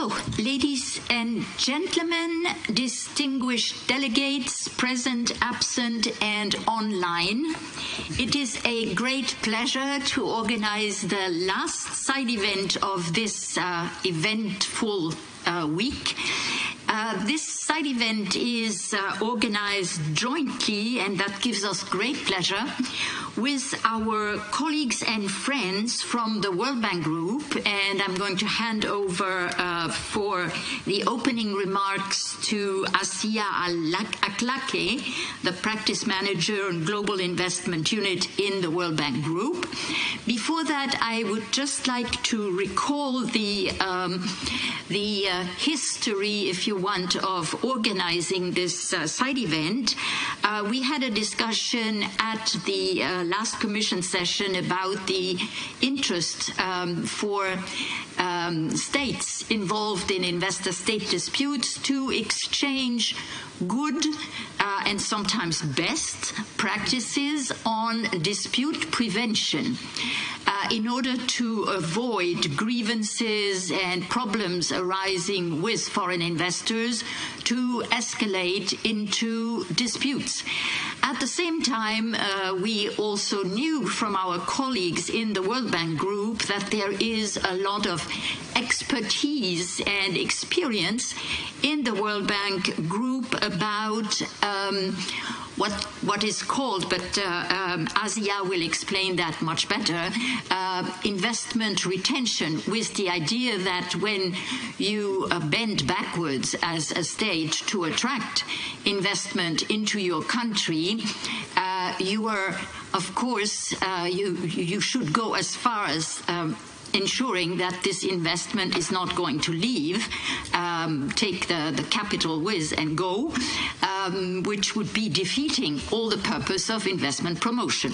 So, ladies and gentlemen, distinguished delegates present, absent, and online, it is a great pleasure to organize the last side event of this eventful week. This side event is organized jointly, and that gives us great pleasure, with our colleagues and friends from the World Bank Group. And I'm going to hand over for the opening remarks to Asiya Aklake, the practice manager and global investment unit in the World Bank Group. Before that, I would just like to recall the history, if you want, of organizing this side event. We had a discussion at the last commission session about the interest for states involved in investor-state disputes to exchange good and sometimes best practices on dispute prevention in order to avoid grievances and problems arising with foreign investors to escalate into disputes. At the same time, we also knew from our colleagues in the World Bank Group that there is a lot of expertise and experience in the World Bank Group about what is called, but Asiya will explain that much better, investment retention, with the idea that when you bend backwards as a state to attract investment into your country, you are, of course, you should go as far as ensuring that this investment is not going to leave, take the capital with and go, which would be defeating all the purpose of investment promotion.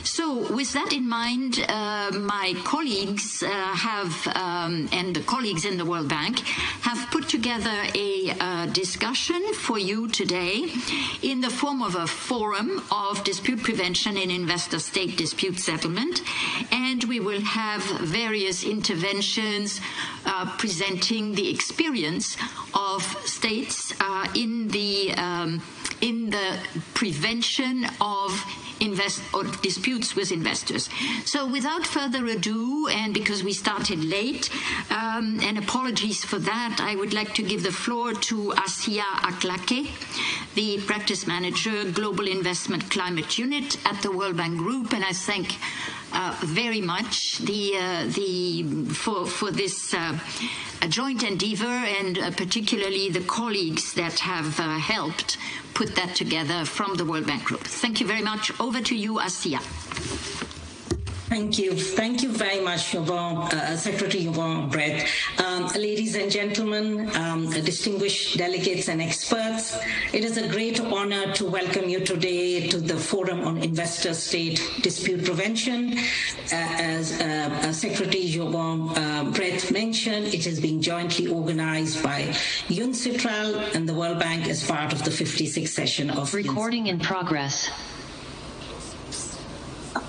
So with that in mind, my colleagues and the colleagues in the World Bank have put together a discussion for you today in the form of a forum of dispute prevention and investor-state dispute settlement, and we will have various interventions presenting the experience of states in the prevention of disputes with investors. So without further ado, and because we started late, and apologies for that, I would like to give the floor to Asiya Aklake, the practice manager, Global Investment Climate Unit at the World Bank Group, and I thank very much for this joint endeavor, and particularly the colleagues that have helped put that together from the World Bank Group. Thank you very much. Over to you, Asiya. Thank you. Thank you very much, Secretary Yvonne Brett. Ladies and gentlemen, distinguished delegates and experts, it is a great honor to welcome you today to the Forum on Investor-State Dispute Prevention. As Secretary Yvonne Brett mentioned, it is being jointly organized by UNCITRAL and the World Bank as part of the 56th session of Recording in progress.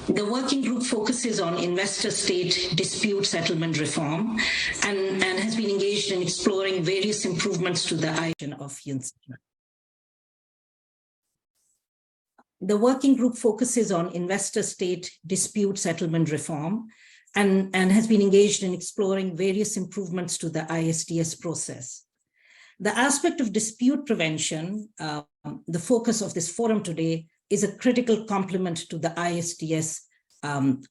The working group focuses on investor-state dispute settlement reform and has been engaged in exploring various improvements to the ISDS of UNCITRAL. The working group focuses on investor-state dispute settlement reform and has been engaged in exploring various improvements to the ISDS process. The aspect of dispute prevention, the focus of this forum today, is a critical complement to the ISDS,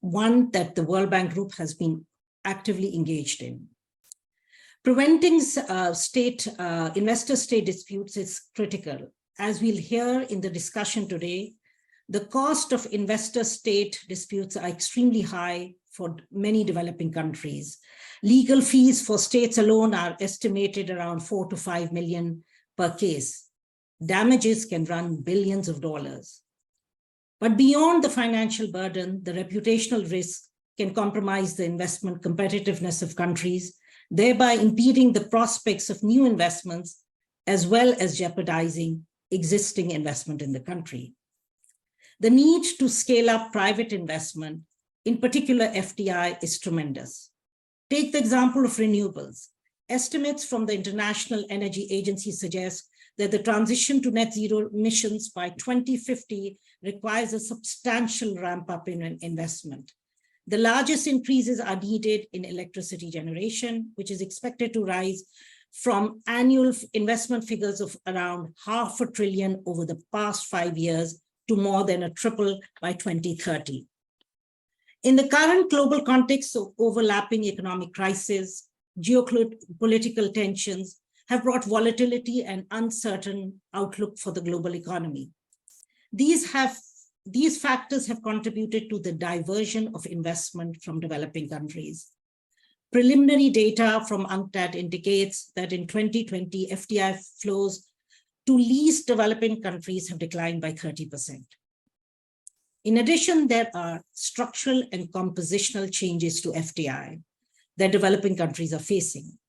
one that the World Bank Group has been actively engaged in. Preventing investor-state disputes is critical. As we'll hear in the discussion today, the cost of investor-state disputes are extremely high for many developing countries. Legal fees for states alone are estimated around $4 to $5 million per case. Damages can run billions of dollars. But beyond the financial burden, the reputational risk can compromise the investment competitiveness of countries, thereby impeding the prospects of new investments, as well as jeopardizing existing investment in the country. The need to scale up private investment, in particular FDI, is tremendous. Take the example of renewables. Estimates from the International Energy Agency suggest that the transition to net zero emissions by 2050 requires a substantial ramp up in investment. The largest increases are needed in electricity generation, which is expected to rise from annual investment figures of around $500 billion over the past 5 years to more than a triple by 2030. In the current global context of overlapping economic crisis, geopolitical tensions have brought volatility and uncertain outlook for the global economy. These factors have contributed to the diversion of investment from developing countries. Preliminary data from UNCTAD indicates that in 2020, FDI flows to least developing countries have declined by 30%. In addition, there are structural and compositional changes to FDI that developing countries are facing.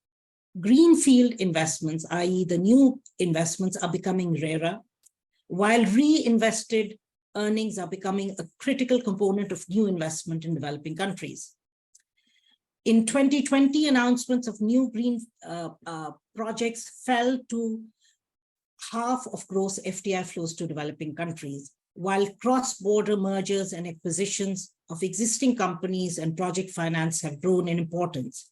Greenfield investments, i.e. the new investments, are becoming rarer, while reinvested earnings are becoming a critical component of new investment in developing countries. In 2020, announcements of new green projects fell to half of gross FDI flows to developing countries, while cross-border mergers and acquisitions of existing companies and project finance have grown in importance.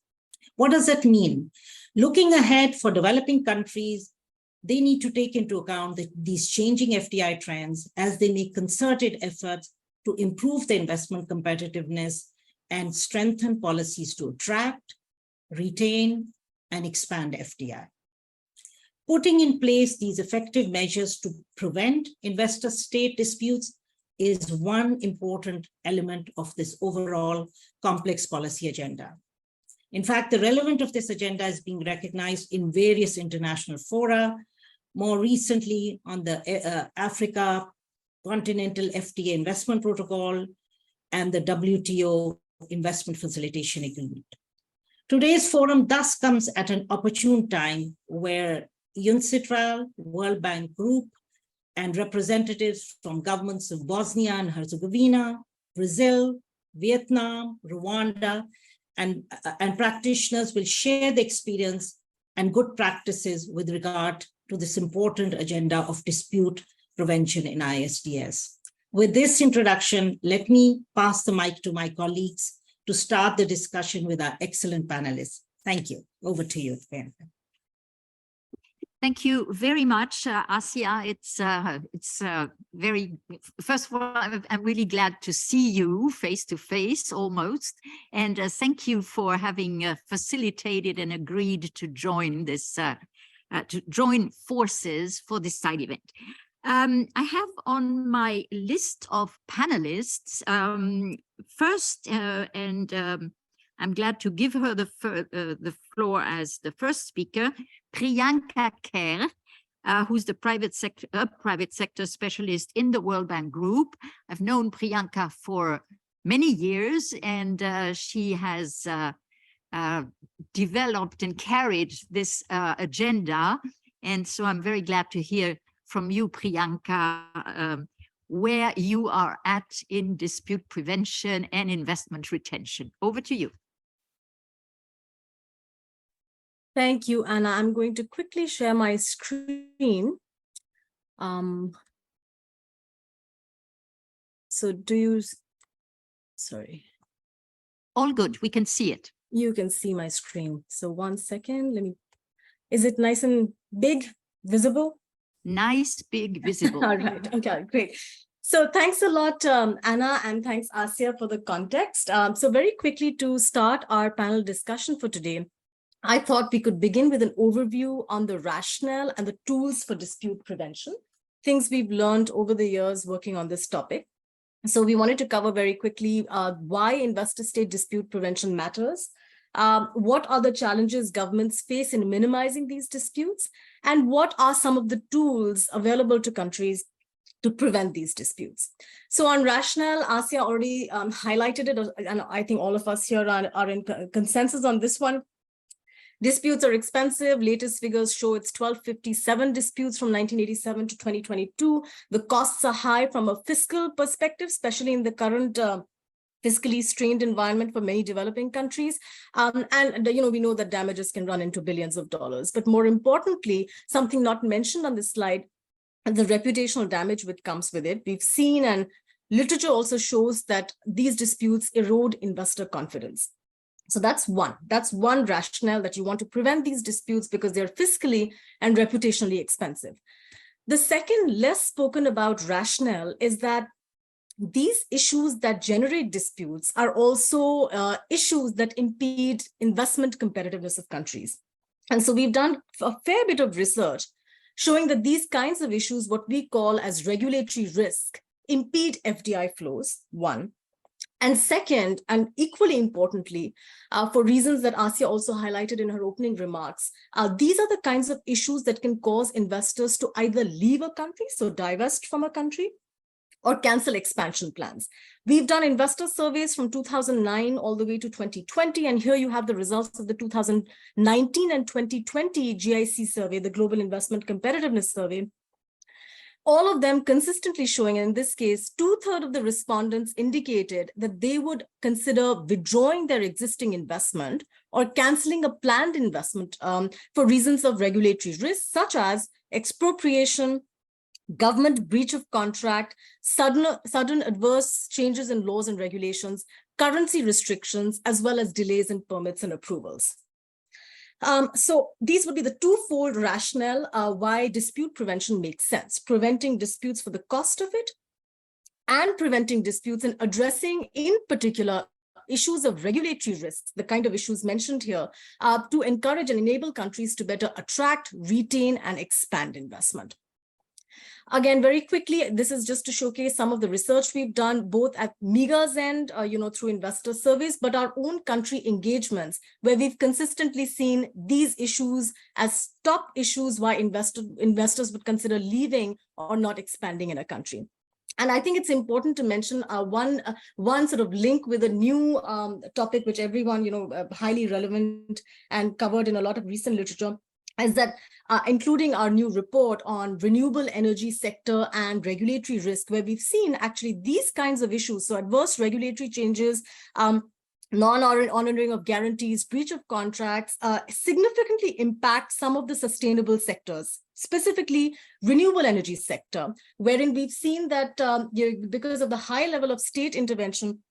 What does that mean? Looking ahead for developing countries, they need to take into account these changing FDI trends as they make concerted efforts to improve their investment competitiveness and strengthen policies to attract, retain, and expand FDI. Putting in place these effective measures to prevent investor-state disputes is one important element of this overall complex policy agenda. In fact, the relevance of this agenda is being recognized in various international fora, more recently on the Africa Continental FTA Investment Protocol and the WTO Investment Facilitation Agreement. Today's forum thus comes at an opportune time where UNCITRAL, World Bank Group, and representatives from governments of Bosnia and Herzegovina, Brazil, Vietnam, Rwanda, and practitioners will share the experience and good practices with regard to this important agenda of dispute prevention in ISDS. With this introduction, let me pass the mic to my colleagues to start the discussion with our excellent panelists. Thank you. Over to you, Priyanka. Thank you very much, Asia. It's very, first of all, I'm really glad to see you face to face almost. And thank you for having facilitated and agreed to join this, to join forces for this side event. I have on my list of panelists, first, I'm glad to give her the floor as the first speaker, Priyanka Kher, who's the private sector specialist in the World Bank Group. I've known Priyanka for many years, and she has developed and carried this agenda. And so I'm very glad to hear from you, Priyanka, where you are at in dispute prevention and investment retention. Over to you. Thank you, Anna. I'm going to quickly share my screen. So do you, sorry. All good, we can see it. You can see my screen. So 1 second, is it nice and big, visible? Nice, big, visible. All right, okay, great. So thanks a lot, Anna, and thanks, Asia, for the context. So very quickly to start our panel discussion for today, I thought we could begin with an overview on the rationale and the tools for dispute prevention, things we've learned over the years working on this topic. So we wanted to cover very quickly why investor-state dispute prevention matters, what are the challenges governments face in minimizing these disputes, and what are some of the tools available to countries to prevent these disputes. So on rationale, Asia already highlighted it, and I think all of us here are in consensus on this one. Disputes are expensive. Latest figures show it's 1257 disputes from 1987 to 2022. The costs are high from a fiscal perspective, especially in the current fiscally strained environment for many developing countries. And we know that damages can run into billions of dollars. But more importantly, something not mentioned on this slide, the reputational damage which comes with it. We've seen, and literature also shows, that these disputes erode investor confidence. So that's one rationale, that you want to prevent these disputes because they're fiscally and reputationally expensive. The second, less spoken about rationale, is that these issues that generate disputes are also issues that impede investment competitiveness of countries. And so we've done a fair bit of research showing that these kinds of issues, what we call as regulatory risk, impede FDI flows, one. And second, and equally importantly, for reasons that Assia also highlighted in her opening remarks, these are the kinds of issues that can cause investors to either leave a country, so divest from a country, or cancel expansion plans. We've done investor surveys from 2009 all the way to 2020, and here you have the results of the 2019 and 2020 GIC survey, the Global Investment Competitiveness Survey. All of them consistently showing, and in this case, 2/3 of the respondents indicated that they would consider withdrawing their existing investment or canceling a planned investment for reasons of regulatory risks, such as expropriation, government breach of contract, sudden adverse changes in laws and regulations, currency restrictions, as well as delays in permits and approvals. So these would be the twofold rationale why dispute prevention makes sense: preventing disputes for the cost of it, and preventing disputes and addressing, in particular, issues of regulatory risks, the kind of issues mentioned here, to encourage and enable countries to better attract, retain, and expand investment. Again, very quickly, this is just to showcase some of the research we've done, both at MIGA's end, through investor surveys, but our own country engagements, where we've consistently seen these issues as top issues why investors would consider leaving or not expanding in a country. And I think it's important to mention one sort of link with a new topic, which everyone, highly relevant and covered in a lot of recent literature, is that including our new report on renewable energy sector and regulatory risk, where we've seen actually these kinds of issues, so adverse regulatory changes, non-honoring of guarantees, breach of contracts, significantly impact some of the sustainable sectors, specifically renewable energy sector, wherein we've seen that because of the high level of state intervention,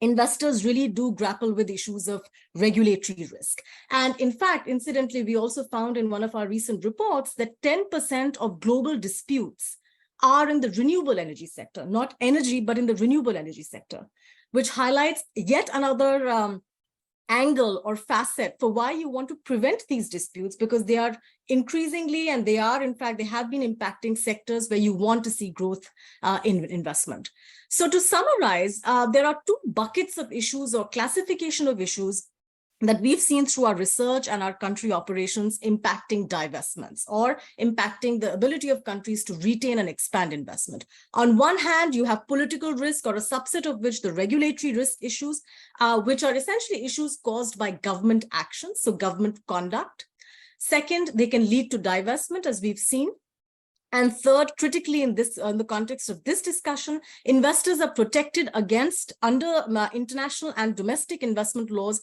investors really do grapple with issues of regulatory risk. And in fact, incidentally, we also found in one of our recent reports that 10% of global disputes are in the renewable energy sector, not energy, but in the renewable energy sector, which highlights yet another angle or facet for why you want to prevent these disputes, because they are increasingly, and they have been impacting sectors where you want to see growth in investment. So to summarize, there are two buckets of issues or classification of issues that we've seen through our research and our country operations impacting divestments or impacting the ability of countries to retain and expand investment. On one hand, you have political risk, or a subset of which the regulatory risk issues, which are essentially issues caused by government actions, so government conduct. Second, they can lead to divestment, as we've seen. And third, critically in the context of this discussion, investors are protected against, under international and domestic investment laws,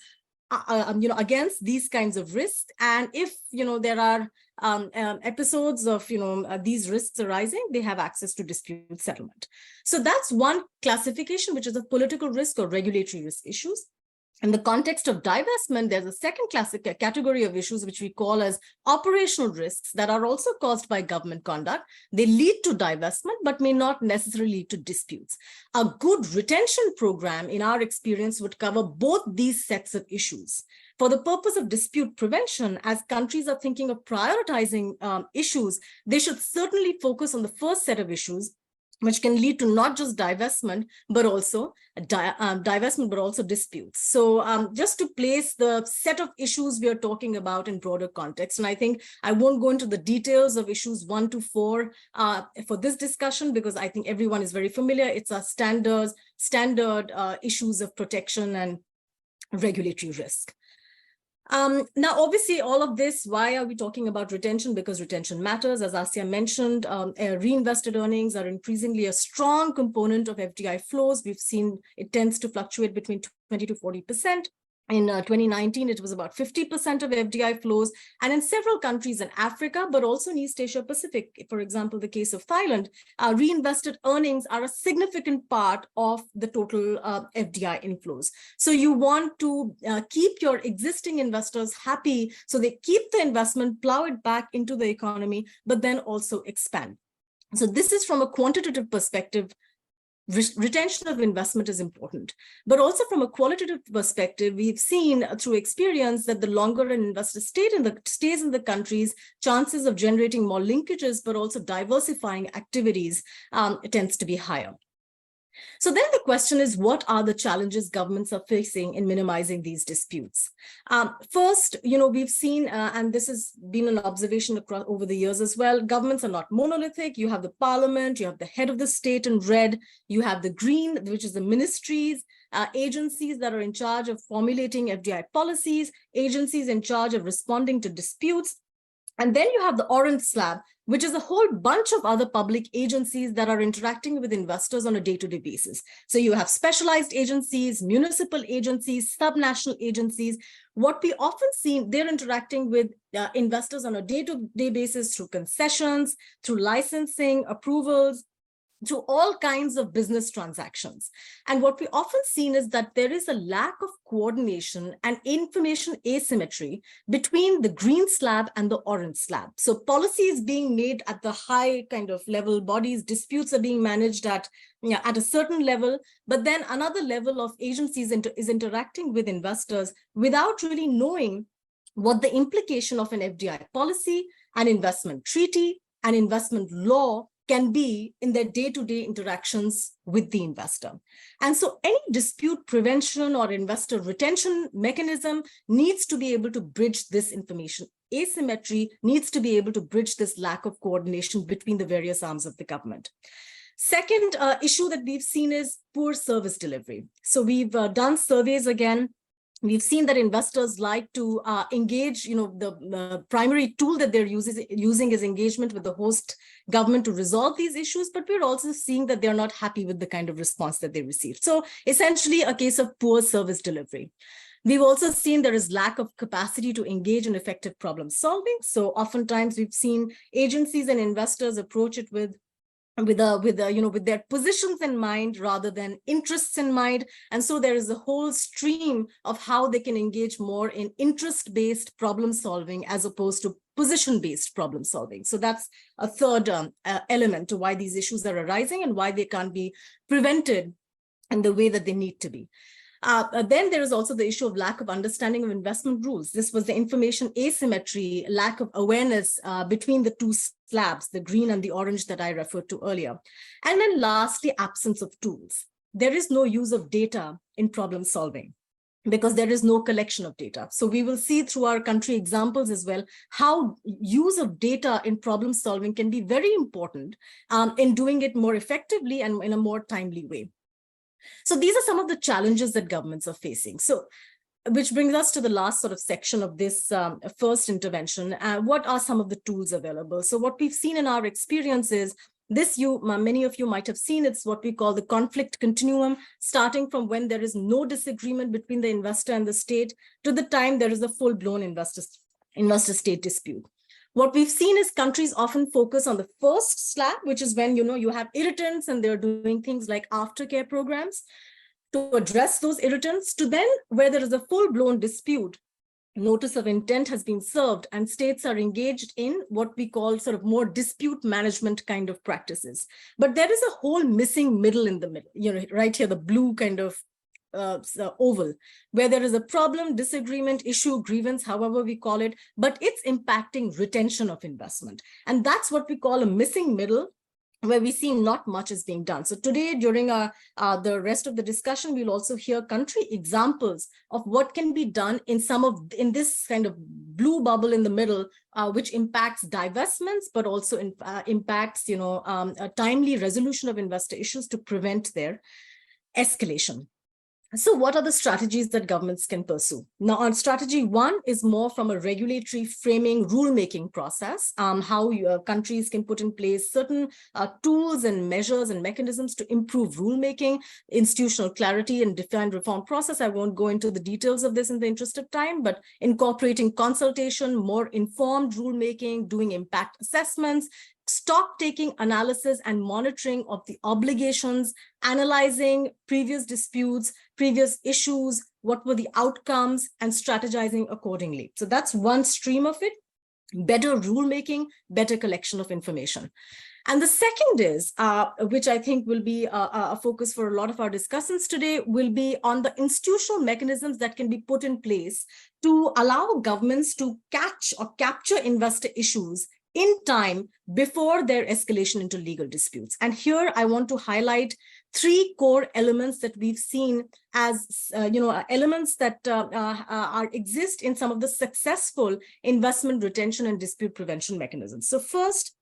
against these kinds of risks. And if, there are episodes of, these risks arising, they have access to dispute settlement. So that's one classification, which is of political risk or regulatory risk issues. In the context of divestment, there's a second category of issues, which we call as operational risks, that are also caused by government conduct. They lead to divestment, but may not necessarily lead to disputes. A good retention program, in our experience, would cover both these sets of issues. For the purpose of dispute prevention, as countries are thinking of prioritizing issues, they should certainly focus on the first set of issues, which can lead to not just divestment, but also disputes. So just to place the set of issues we are talking about in broader context, and I think I won't go into the details of issues 1 to 4 for this discussion, because I think everyone is very familiar. It's our standard issues of protection and regulatory risk. Now, obviously, all of this, why are we talking about retention? Because retention matters. As Asya mentioned, reinvested earnings are increasingly a strong component of FDI flows. We've seen it tends to fluctuate between 20 to 40%. In 2019, it was about 50% of FDI flows, and in several countries in Africa, but also in East Asia Pacific, for example, the case of Thailand, reinvested earnings are a significant part of the total FDI inflows. So you want to keep your existing investors happy, so they keep the investment, plow it back into the economy, but then also expand. So this is from a quantitative perspective. Retention of investment is important, but also from a qualitative perspective, we've seen through experience that the longer an investor stays in the countries, chances of generating more linkages, but also diversifying activities tends to be higher. So then the question is, what are the challenges governments are facing in minimizing these disputes? First, we've seen, and this has been an observation across over the years as well, governments are not monolithic. You have the parliament, you have the head of the state in red, you have the green, which is the ministries, agencies that are in charge of formulating FDI policies, agencies in charge of responding to disputes. And then you have the orange slab, which is a whole bunch of other public agencies that are interacting with investors on a day-to-day basis. So you have specialized agencies, municipal agencies, subnational agencies. What we often see, they're interacting with investors on a day-to-day basis through concessions, through licensing, approvals, to all kinds of business transactions. And what we often see is that there is a lack of coordination and information asymmetry between the green slab and the orange slab. So policy is being made at the high kind of level, bodies, disputes are being managed at a certain level, but then another level of agencies is interacting with investors without really knowing what the implication of an FDI policy, an investment treaty, an investment law can be in their day-to-day interactions with the investor. And so any dispute prevention or investor retention mechanism needs to be able to bridge this information. Asymmetry needs to be able to bridge this lack of coordination between the various arms of the government. Second issue that we've seen is poor service delivery. So we've done surveys again. We've seen that investors like to engage, the primary tool that they're using is engagement with the host government to resolve these issues, but we're also seeing that they're not happy with the kind of response that they received. So essentially a case of poor service delivery. We've also seen there is lack of capacity to engage in effective problem solving. So oftentimes we've seen agencies and investors approach it with their positions in mind rather than interests in mind. And so there is a whole stream of how they can engage more in interest-based problem solving as opposed to position-based problem solving. So that's a third element to why these issues are arising and why they can't be prevented in the way that they need to be. Then there is also the issue of lack of understanding of investment rules. This was the information asymmetry, lack of awareness between the two slabs, the green and the orange that I referred to earlier. And then lastly, absence of tools. There is no use of data in problem solving because there is no collection of data. So we will see through our country examples as well, how use of data in problem solving can be very important in doing it more effectively and in a more timely way. So these are some of the challenges that governments are facing. So, which brings us to the last sort of section of this first intervention. What are some of the tools available? So what we've seen in our experience is this, many of you might have seen, it's what we call the conflict continuum, starting from when there is no disagreement between the investor and the state to the time there is a full-blown investor-state dispute. What we've seen is countries often focus on the first slab, which is when you have irritants and they're doing things like aftercare programs to address those irritants, to then where there is a full-blown dispute, notice of intent has been served and states are engaged in what we call sort of more dispute management kind of practices. But there is a whole missing middle in the middle, right here, the blue kind of oval, where there is a problem, disagreement, issue, grievance, however we call it, but it's impacting retention of investment. And that's what we call a missing middle, where we see not much is being done. So today, during the rest of the discussion, we'll also hear country examples of what can be done in this kind of blue bubble in the middle, which impacts divestments, but also impacts a timely resolution of investor issues to prevent their escalation. So what are the strategies that governments can pursue? Now, on strategy one is more from a regulatory framing rulemaking process, how countries can put in place certain tools and measures and mechanisms to improve rulemaking, institutional clarity, and defined reform process. I won't go into the details of this in the interest of time, but incorporating consultation, more informed rulemaking, doing impact assessments, stock taking analysis and monitoring of the obligations, analyzing previous disputes, previous issues, what were the outcomes, and strategizing accordingly. So that's one stream of it, better rulemaking, better collection of information. And the second is, which I think will be a focus for a lot of our discussions today, will be on the institutional mechanisms that can be put in place to allow governments to catch or capture investor issues in time before their escalation into legal disputes. And here I want to highlight three core elements that we've seen as elements that exist in some of the successful investment retention and dispute prevention mechanisms. So first,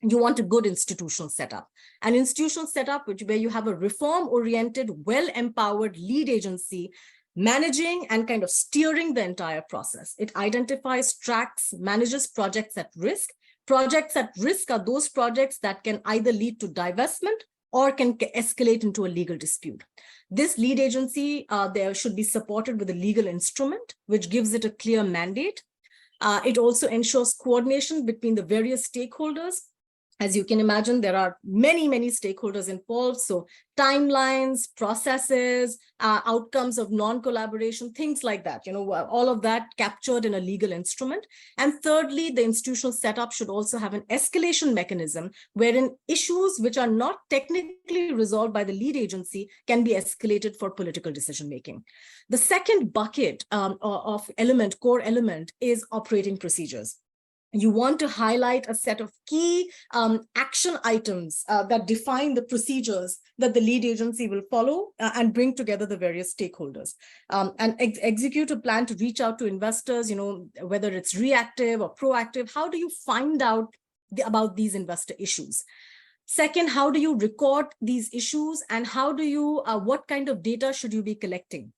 you want a good institutional setup. An institutional setup where you have a reform-oriented, well-empowered lead agency managing and kind of steering the entire process. It identifies, tracks, manages projects at risk. Projects at risk are those projects that can either lead to divestment or can escalate into a legal dispute. This lead agency there should be supported with a legal instrument, which gives it a clear mandate. It also ensures coordination between the various stakeholders. As you can imagine, there are many, many stakeholders involved. So timelines, processes, outcomes of non-collaboration, things like that, all of that captured in a legal instrument. And thirdly, the institutional setup should also have an escalation mechanism wherein issues which are not technically resolved by the lead agency can be escalated for political decision-making. The second bucket of core element is operating procedures. You want to highlight a set of key action items that define the procedures that the lead agency will follow and bring together the various stakeholders and execute a plan to reach out to investors, whether it's reactive or proactive. How do you find out about these investor issues? Second, how do you record these issues, and how do you, what kind of data should you be collecting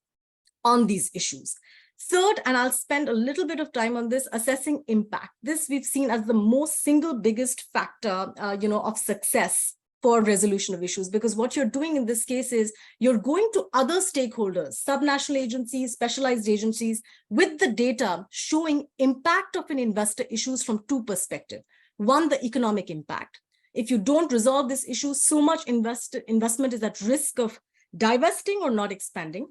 on these issues? Third, and I'll spend a little bit of time on this, assessing impact. This we've seen as the single biggest factor, of success for resolution of issues, because what you're doing in this case is you're going to other stakeholders, subnational agencies, specialized agencies, with the data showing impact of an investor issues from two perspectives. One, the economic impact. If you don't resolve this issue, so much investment is at risk of divesting or not expanding.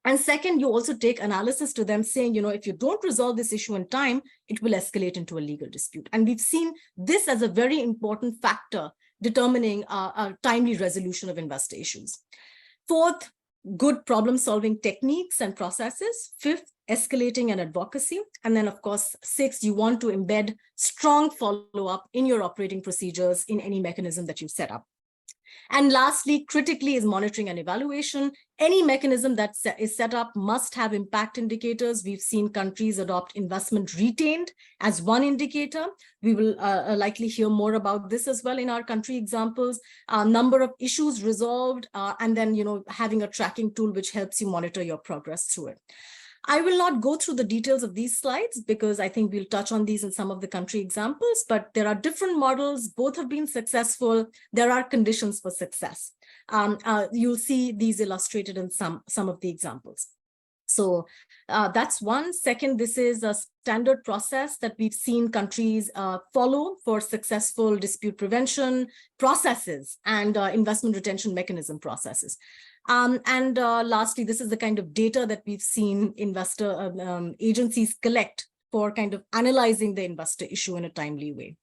And second, you also take analysis to them saying, if you don't resolve this issue in time, it will escalate into a legal dispute. And we've seen this as a very important factor determining a timely resolution of investor issues. Fourth, good problem-solving techniques and processes. Fifth, escalating and advocacy. And then, of course, sixth, you want to embed strong follow-up in your operating procedures in any mechanism that you set up. And lastly, critically, is monitoring and evaluation. Any mechanism that is set up must have impact indicators. We've seen countries adopt investment retained as one indicator. We will likely hear more about this as well in our country examples. Number of issues resolved, and then having a tracking tool which helps you monitor your progress through it. I will not go through the details of these slides because I think we'll touch on these in some of the country examples, but there are different models. Both have been successful. There are conditions for success. You'll see these illustrated in some of the examples. So that's one. Second, this is a standard process that we've seen countries follow for successful dispute prevention processes and investment retention mechanism processes. Lastly, this is the kind of data that we've seen investor agencies collect for kind of analyzing the investor issue in a timely way.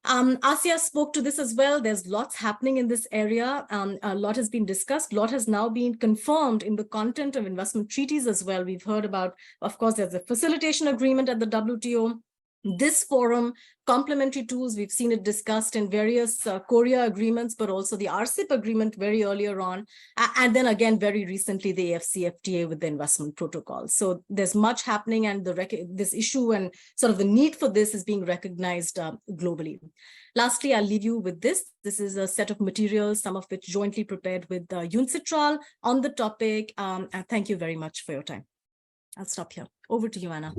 Asya spoke to this as well. There's lots happening in this area. A lot has been discussed. A lot has now been confirmed in the content of investment treaties as well. We've heard about, of course, there's a facilitation agreement at the WTO. This forum, complementary tools, we've seen it discussed in various Korea agreements, but also the RCEP agreement very earlier on. And then again, very recently, the AFCFTA with the investment protocol. So there's much happening, and this issue and sort of the need for this is being recognized globally. Lastly, I'll leave you with this. This is a set of materials, some of which jointly prepared with UNCITRAL on the topic. And thank you very much for your time. I'll stop here. Over to you, Anna.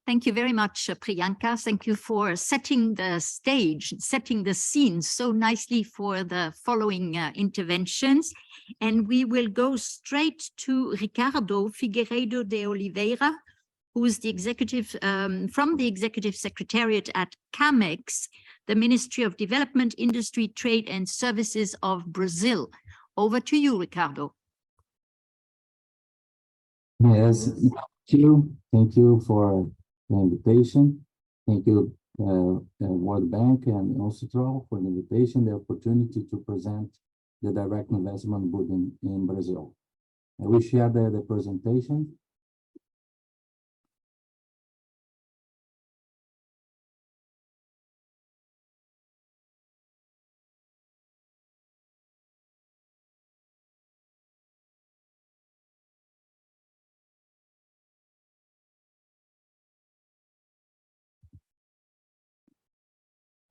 Thank you very much, Priyanka. Thank you for setting the stage, setting the scene so nicely for the following interventions. And we will go straight to Ricardo Figueiredo de Oliveira, who is the executive from the Executive Secretariat at CAMEX, the Ministry of Development, Industry, Trade and Services of Brazil. Over to you, Ricardo. Yes, thank you for the invitation. Thank you, World Bank and UNCITRAL for the invitation, the opportunity to present the direct investment board in Brazil. I will share the presentation.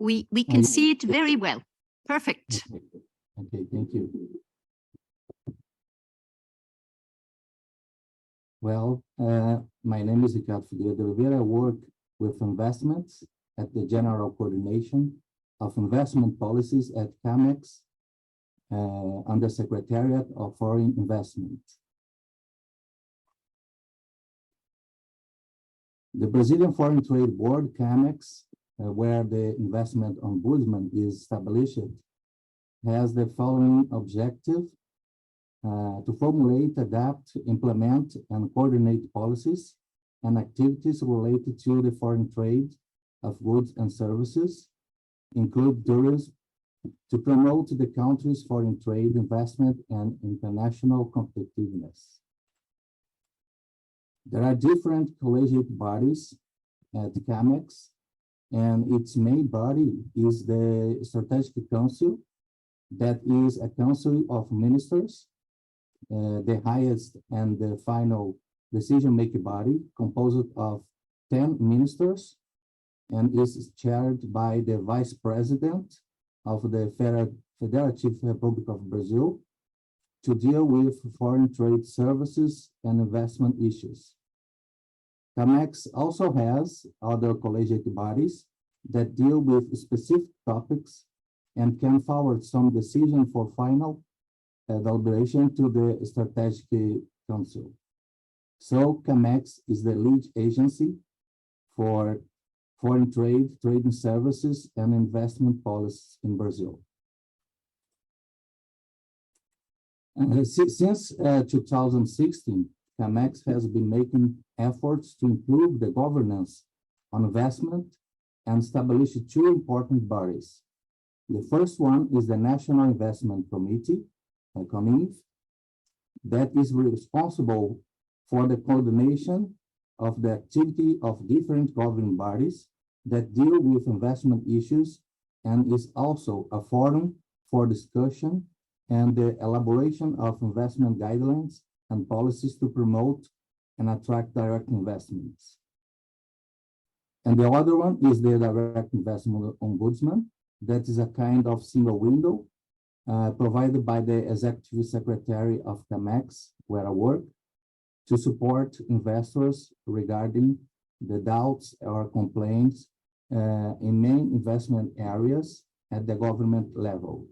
We can see it very well. Perfect. Okay, thank you. Well, my name is Ricardo Figueiredo de Oliveira. I work with investments at the General Coordination of Investment Policies at CAMEX, under Secretariat of Foreign Investment. The Brazilian Foreign Trade Board, CAMEX, where the investment ombudsman is established, has the following objective: to formulate, adapt, implement, and coordinate policies and activities related to the foreign trade of goods and services, include tourism, to promote the country's foreign trade, investment, and international competitiveness. There are different collegiate bodies at CAMEX, and its main body is the Strategic Council, that is a council of ministers, the highest and the final decision-making body, composed of 10 ministers, and is chaired by the Vice President of the Federative Republic of Brazil, to deal with foreign trade services and investment issues. CAMEX also has other collegiate bodies that deal with specific topics and can forward some decision for final deliberation to the Strategic Council. So CAMEX is the lead agency for foreign trade, trading services, and investment policies in Brazil. Since 2016, CAMEX has been making efforts to improve the governance on investment and establish two important bodies. The first one is the National Investment Committee, CONINF, that is responsible for the coordination of the activity of different governing bodies that deal with investment issues, and is also a forum for discussion and the elaboration of investment guidelines and policies to promote and attract direct investments. And the other one is the Direct Investment Ombudsman, that is a kind of single window provided by the Executive Secretary of CAMEX, where I work, to support investors regarding the doubts or complaints in main investment areas at the government level.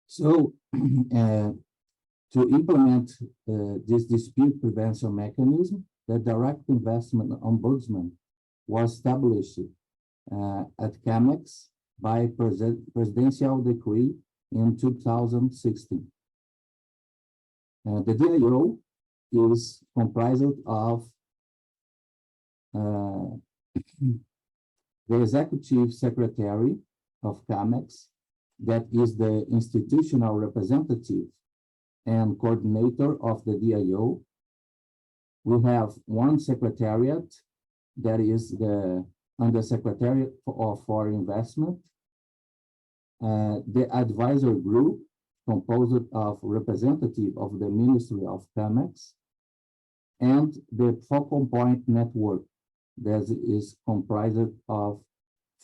So, to implement this dispute prevention mechanism, the Direct Investment Ombudsman was established at CAMEX by presidential decree in 2016. The DIO is comprised of the Executive Secretary of CAMEX, that is the institutional representative and coordinator of the DIO, We have one secretariat, that is the Undersecretary for Investment, the advisor group composed of representatives of the Ministry of CAMEX, and the Focal Point Network that is comprised of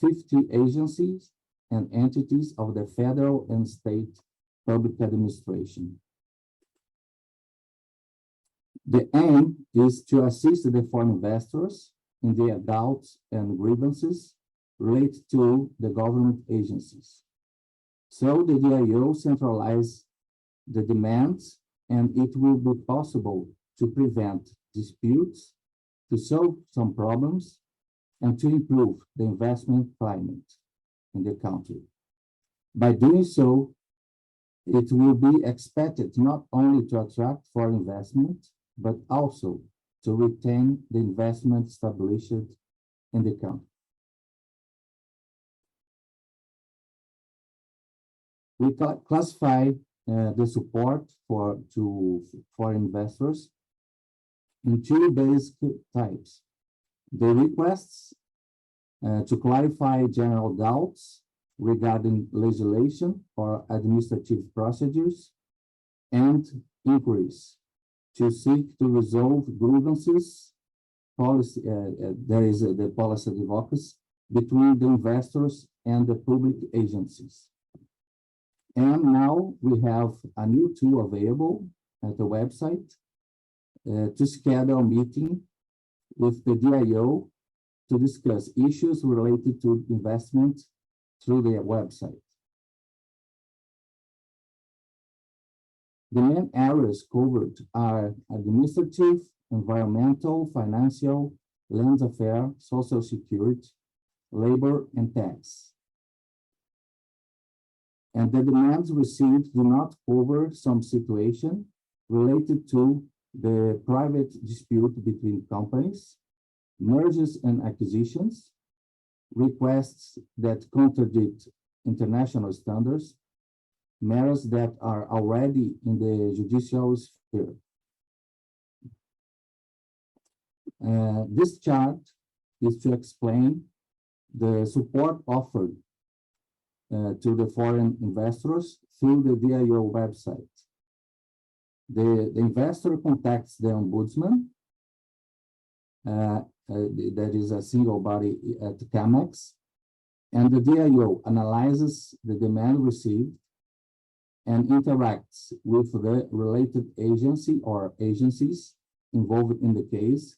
50 agencies and entities of the federal and state public administration. The aim is to assist the foreign investors in their doubts and grievances related to the government agencies. So the DIO centralizes the demands, and it will be possible to prevent disputes, to solve some problems, and to improve the investment climate in the country. By doing so, it will be expected not only to attract foreign investment, but also to retain the investment established in the country. We classify the support for investors in two basic types: the requests to clarify general doubts regarding legislation or administrative procedures, and inquiries to seek to resolve grievances. Policy, there is the policy advocacy between the investors and the public agencies. And now we have a new tool available at the website to schedule a meeting with the DIO to discuss issues related to investment through the website. The main areas covered are administrative, environmental, financial, land affairs, social security, labor, and tax. And the demands received do not cover some situation related to the private dispute between companies, mergers and acquisitions, requests that contradict international standards, matters that are already in the judicial sphere. This chart is to explain the support offered to the foreign investors through the DIO website. The investor contacts the ombudsman, that is a single body at CAMEX, and the DIO analyzes the demand received and interacts with the related agency or agencies involved in the case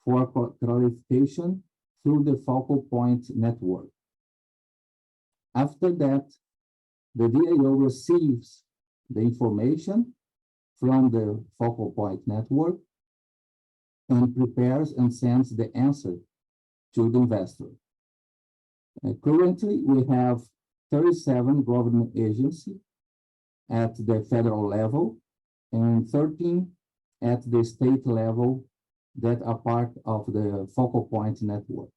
for clarification through the Focal Point Network. After that, the DIO receives the information from the Focal Point Network and prepares and sends the answer to the investor. Currently, we have 37 government agencies at the federal level and 13 at the state level that are part of the Focal Point Network.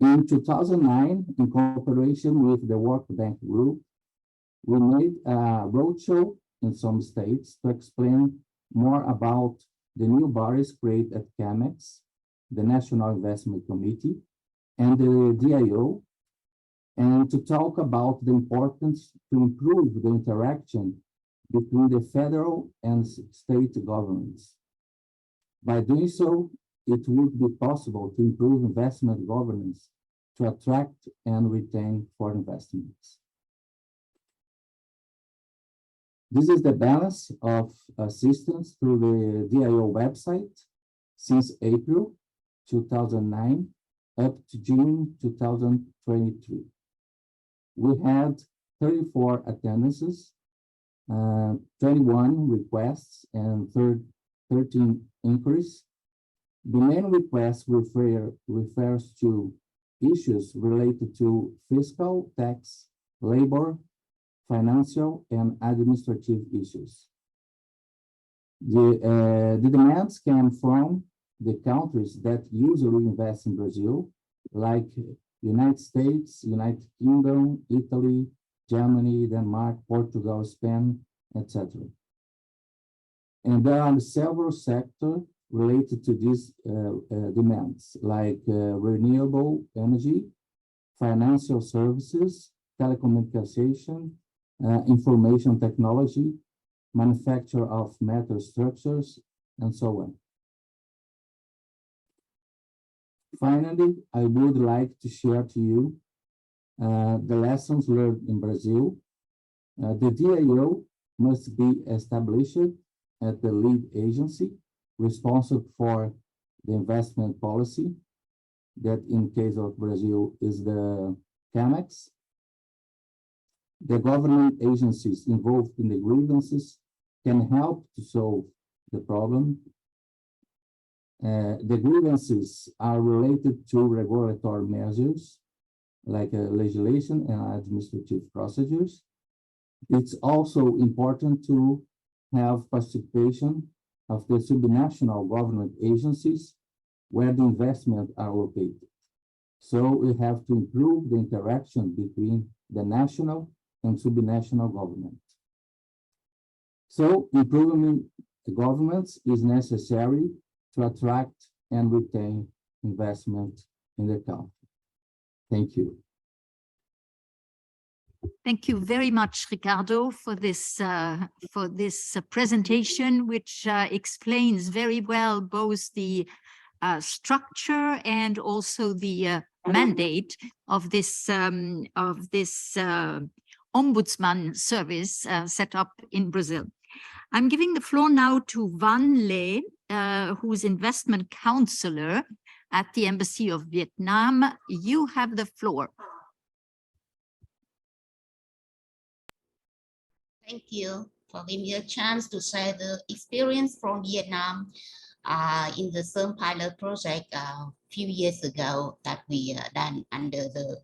In 2009, in cooperation with the World Bank Group, we made a roadshow in some states to explain more about the new bodies created at CAMEX, the National Investment Committee, and the DIO, and to talk about the importance to improve the interaction between the federal and state governments. By doing so, it would be possible to improve investment governance to attract and retain foreign investments. This is the balance of assistance through the DIO website since April 2009 up to June 2023. We had 34 attendances, 21 requests, and 13 inquiries. The main request refers to issues related to fiscal, tax, labor, financial, and administrative issues. The demands came from the countries that usually invest in Brazil, like United States, United Kingdom, Italy, Germany, Denmark, Portugal, Spain, etc. And there are several sectors related to these demands, like renewable energy, financial services, telecommunication, information technology, manufacture of metal structures, and so on. Finally, I would like to share to you the lessons learned in Brazil. The DAO must be established at the lead agency responsible for the investment policy, that in case of Brazil is the CAMEX. The government agencies involved in the grievances can help to solve the problem. The grievances are related to regulatory measures like legislation and administrative procedures. It's also important to have participation of the subnational government agencies where the investments are located. So we have to improve the interaction between the national and subnational government. So improving the governments is necessary to attract and retain investment in the country. Thank you. Thank you very much, Ricardo, for this presentation, which explains very well both the structure and also the mandate of this ombudsman service set up in Brazil. I'm giving the floor now to Van Le, who's investment counselor at the Embassy of Vietnam. You have the floor. Thank you for giving me a chance to share the experience from Vietnam in the CERN pilot project a few years ago that we done under the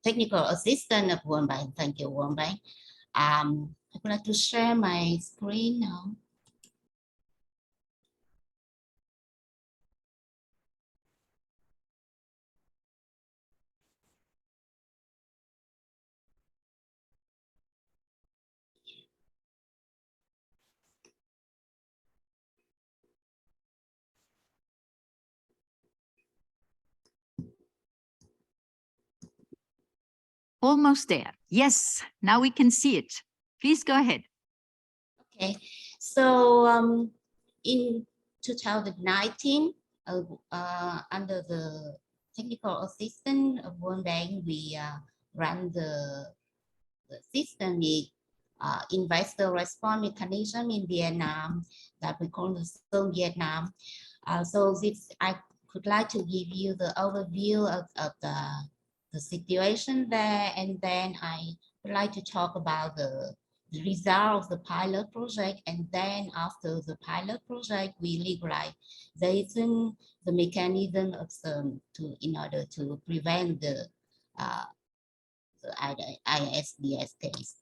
technical assistance of World Bank. Thank you, World Bank. I would like to share my screen now. Almost there. Yes, now we can see it. Please go ahead. Okay, so in 2019, under the technical assistance of World Bank, we ran the systemic investor response mechanism in Vietnam that we call the CERN Vietnam. So this, I could like to give you the overview of the situation there, and then I would like to talk about the result of the pilot project, and then after the pilot project, we legalization the mechanism of CERN in order to prevent the ISDS case.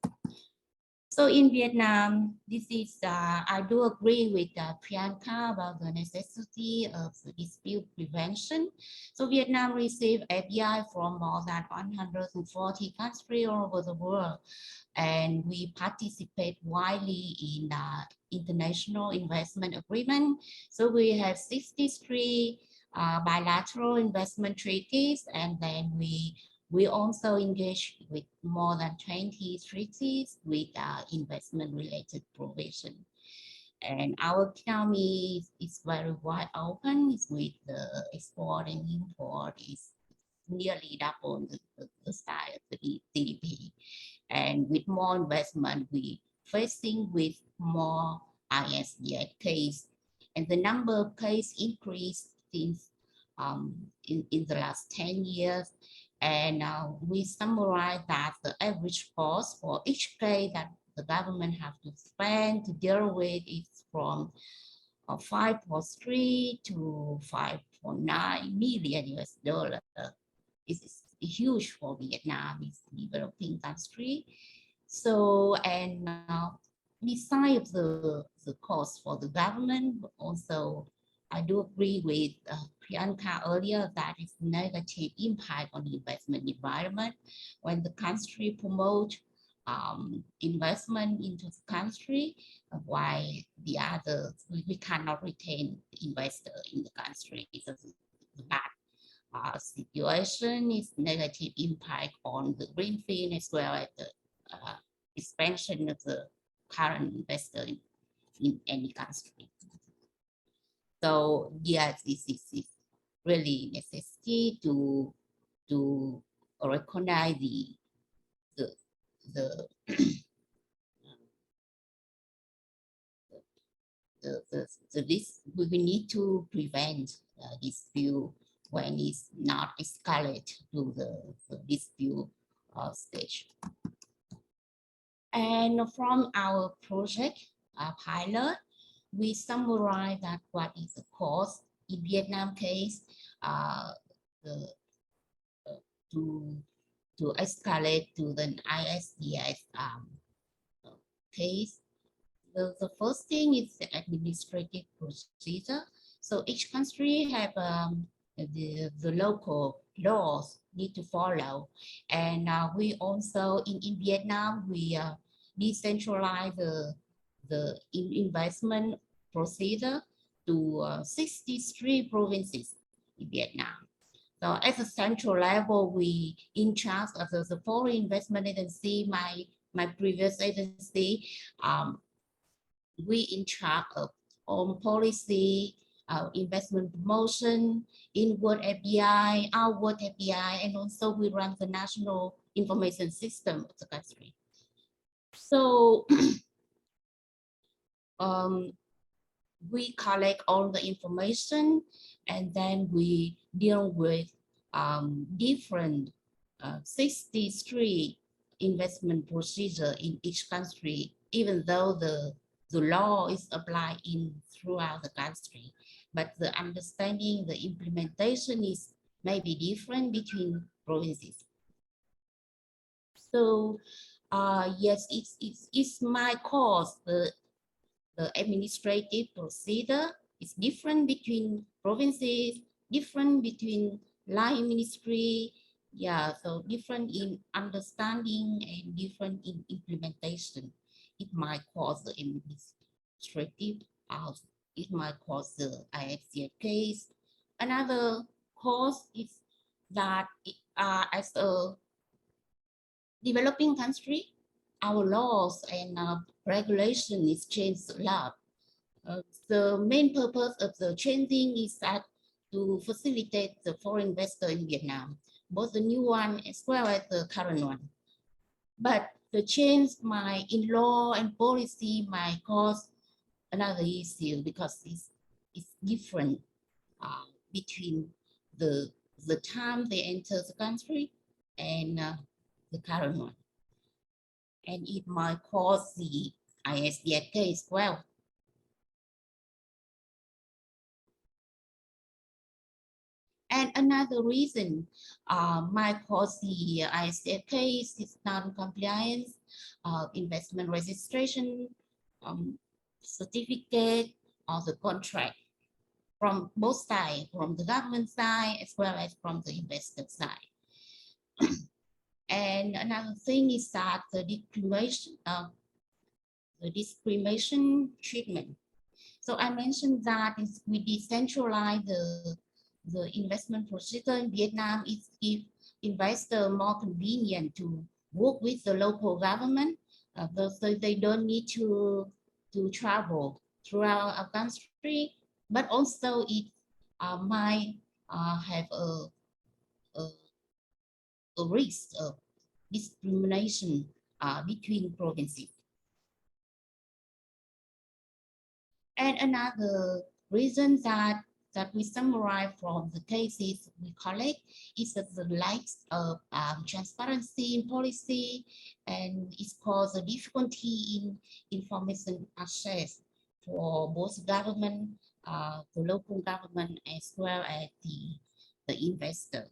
So in Vietnam, this is, I do agree with Priyanka about the necessity of the dispute prevention. So Vietnam received API from more than 140 countries all over the world. And we participate widely in international investment agreement. So we have 63 bilateral investment treaties, and then we also engage with more than 20 treaties with investment-related provision. And our economy is very wide open with the export and import is nearly double the size of the GDP. And with more investment, we facing with more ISDS case. And the number of cases increased since in the last 10 years. And we summarize that the average cost for each case that the government have to spend to deal with is from 5.3 to 5.9 million US dollars. It's huge for Vietnam, it's a developing country. So, and besides the cost for the government, also I do agree with Priyanka earlier that it's negative impact on the investment environment when the country promote investment into the country, while the others, we cannot retain the investor in the country. It's a bad situation, is negative impact on the greenfield as well as the expansion of the current investor in any country. So yes, this is really necessary to recognize the this we need to prevent dispute when it's not escalate to the dispute stage. And from our project pilot, we summarize that what is the cause in Vietnam case to escalate to the ISDS case. The first thing is the administrative procedure. So each country have the local laws need to follow. And we also, in Vietnam, we decentralize the investment procedure to 63 provinces in Vietnam. So at the central level, we in charge of the foreign investment agency, my previous agency, we in charge of on policy, investment promotion, inward FDI, outward FDI, and also we run the national information system of the country. So we collect all the information and then we deal with different 63 investment procedure in each country, even though the law is applied throughout the country, but the understanding, the implementation is maybe different between provinces. So yes, it's my course. The administrative procedure is different between provinces, different between line ministry. Yeah, so different in understanding and different in implementation. It might cause the administrative, it might cause the IFCA case. Another cause is that as a developing country, our laws and regulation is changed a lot. The main purpose of the changing is that to facilitate the foreign investor in Vietnam, both the new one as well as the current one. But the change in law and policy might cause another issue because it's different between the time they enter the country and the current one. And it might cause the ISDS case as well. And another reason might cause the ISDS case is non-compliance, investment registration, certificate, or the contract from both sides, from the government side as well as from the investor side. And another thing is that the discrimination treatment. So I mentioned that we decentralize the investment procedure in Vietnam. It gives investors more convenient to work with the local government, so they don't need to travel throughout our country, but also it might have a risk of discrimination between provinces. And another reason that we summarize from the cases we collect is that the lack of transparency in policy, and it's caused a difficulty in information access for both government, the local government, as well as the investor.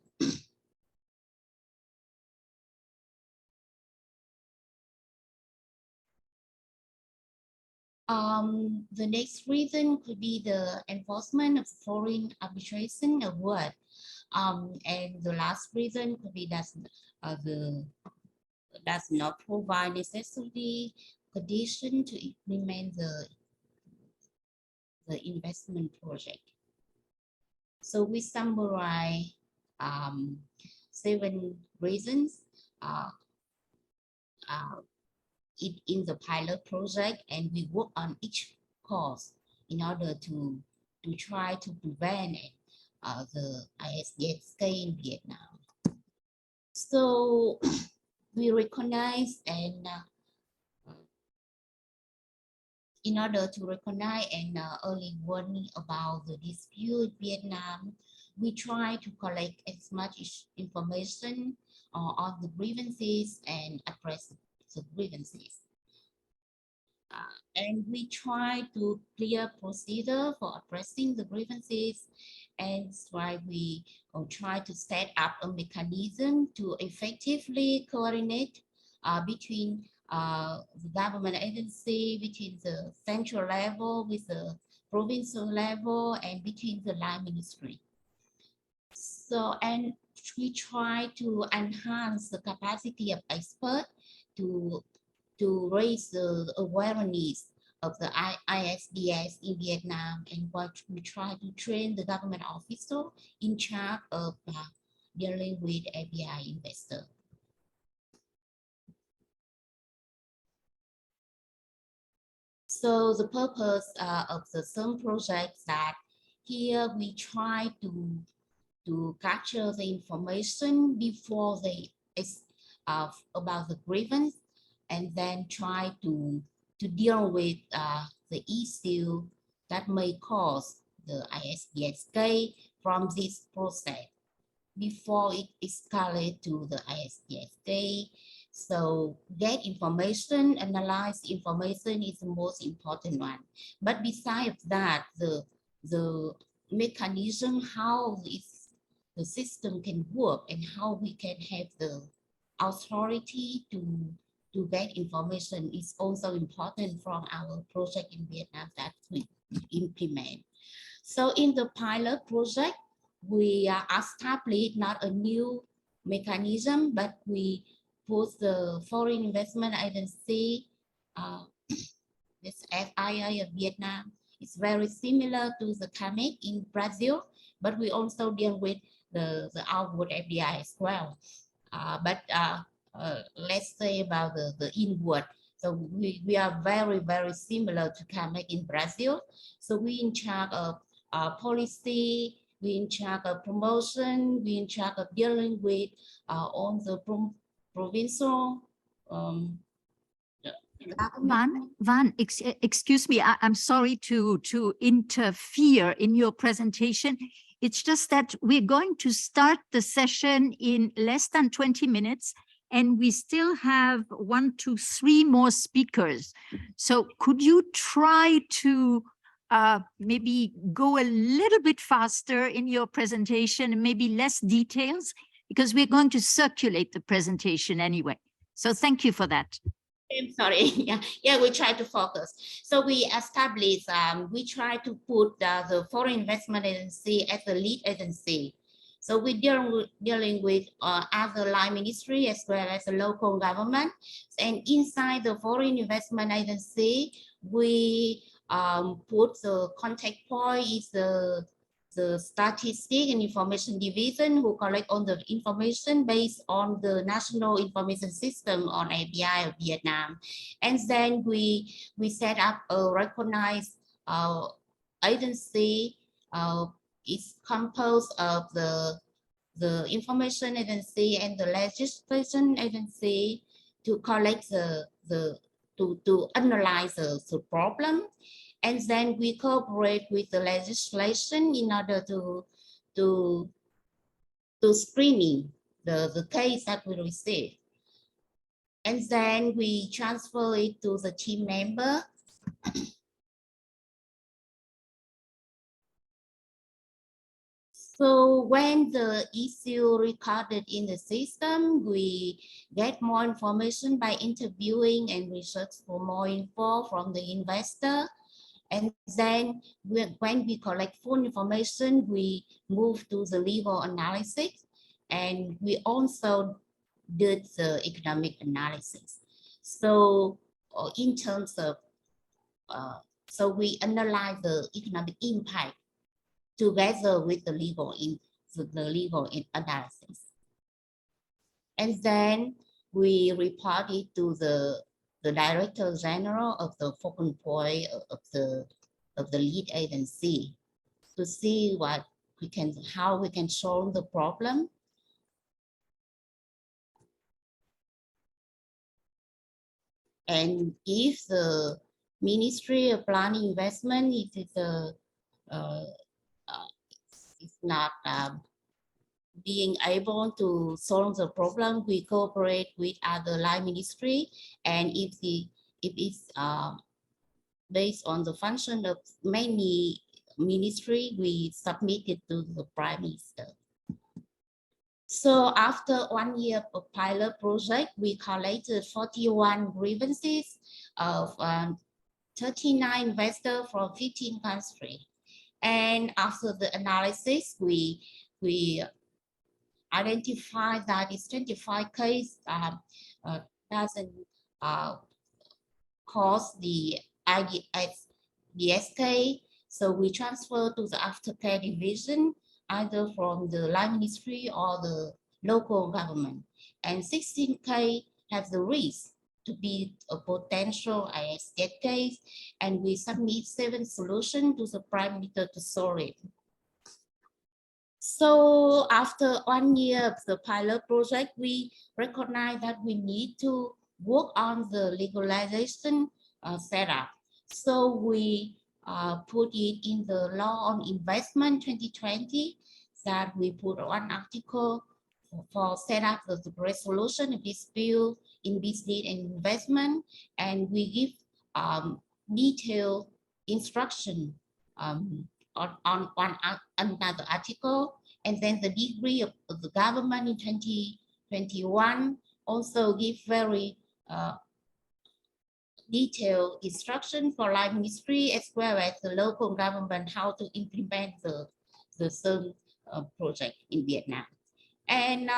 The next reason could be the enforcement of foreign arbitration award. And the last reason could be that the does not provide necessary condition to implement the investment project. So we summarize 7 reasons in the pilot project, and we work on each cause in order to try to prevent the ISDS scale in Vietnam. So we recognize and in order to recognize and early warning about the dispute in Vietnam, we try to collect as much information on the grievances and address the grievances. And we try to clear procedure for addressing the grievances, and that's why we try to set up a mechanism to effectively coordinate between the government agency, between the central level with the provincial level, and between the line ministry. So, and we try to enhance the capacity of experts to raise the awareness of the ISDS in Vietnam, and what we try to train the government official in charge of dealing with FDI investors. So the purpose of the SUM project that here we try to capture the information before they about the grievance, and then try to deal with the issue that may cause the ISDS case from this process before it escalates to the ISDS case. So get information, analyze information is the most important one. But besides that, the mechanism, how the system can work and how we can have the authority to get information is also important from our project in Vietnam that we implement. So in the pilot project, we established not a new mechanism, but we put the Foreign Investment Agency, this FIA of Vietnam. It's very similar to the CAMEC in Brazil, but we also deal with the outward FDI as well. Let's say about the inward. So we are very, very similar to CAMEC in Brazil. So we in charge of policy, we in charge of promotion, we in charge of dealing with all the provincial Van, excuse me, I'm sorry to interfere in your presentation. It's just that we're going to start the session in less than 20 minutes, and we still have 1, 2, 3 more speakers. So could you try to maybe go a little bit faster in your presentation and maybe less details, because we're going to circulate the presentation anyway. So thank you for that. I'm sorry. Yeah, we try to focus. So we established, we try to put the Foreign Investment Agency as the lead agency. So we dealing with other line ministry as well as the local government. And inside the Foreign Investment Agency, we put the contact point is the Statistic and Information Division, who collect all the information based on the National Information System on FDI of Vietnam. And then we set up a recognized agency. It's composed of the Information Agency and the Legislation Agency to collect to analyze the problem. And then we cooperate with the legislation in order to screening the case that we receive. And then we transfer it to the team member. So when the issue recorded in the system, we get more information by interviewing and research for more info from the investor. And then when we collect full information, we move to the legal analysis. And we also did the economic analysis. So in terms of, so we analyze the economic impact together with the legal analysis. And then we report it to the Director General of the focal point of the lead agency to see how we can solve the problem. And if the Ministry of Planning Investment is not being able to solve the problem, we cooperate with other line ministry, and if it's based on the function of many ministry, we submit it to the Prime Minister. So after 1 year of pilot project, we collected 41 grievances of 39 investors from 15 countries. And after the analysis, we identified that it's 25 cases doesn't cause the SK. So we transfer to the aftercare division, either from the line ministry or the local government. And 16K have the risk to be a potential ISS case, and we submit 7 solutions to the Prime Minister to solve it. So after 1 year of the pilot project, we recognize that we need to work on the legalization setup. So we put it in the Law on Investment 2020, that we put one article for set up the resolution of dispute in business and investment, and we give detailed instruction on another article. And then the degree of the government in 2021 also give very detailed instruction for line ministry as well as the local government how to implement the same project in Vietnam. And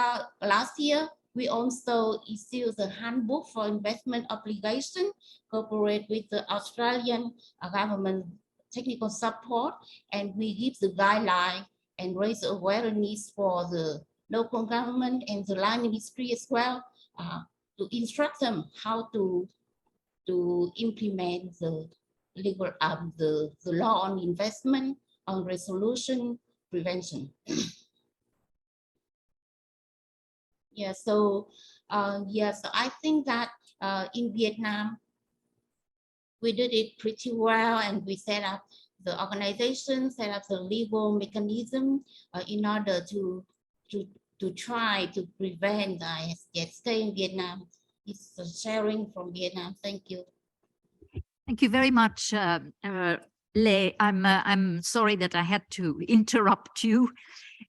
last year, we also issued the handbook for investment obligation, cooperate with the Australian government technical support, and we give the guideline and raise awareness for the local government and the line ministry as well, to instruct them how to implement the legal the law on investment, on resolution prevention. Yeah, so so I think that in Vietnam we did it pretty well, and we set up the organization, set up the legal mechanism in order to try to prevent the ISS in Vietnam. It's sharing from Vietnam. Thank you. Thank you very much, Lê. I'm sorry that I had to interrupt you,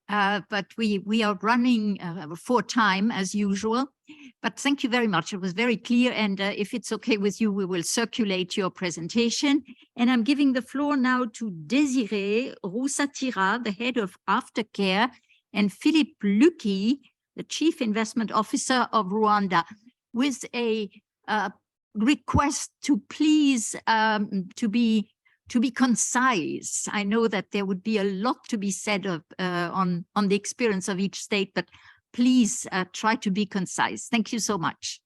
but we are running for time as usual. But thank you very much. It was very clear. And if it's okay with you, we will circulate your presentation. And I'm giving the floor now to Désiré Roussatira, the head of Aftercare, and Philippe Lucky, the Chief Investment Officer of Rwanda, with a request to please to be concise. I know that there would be a lot to be said of on the experience of each state, but please try to be concise. Thank you so much.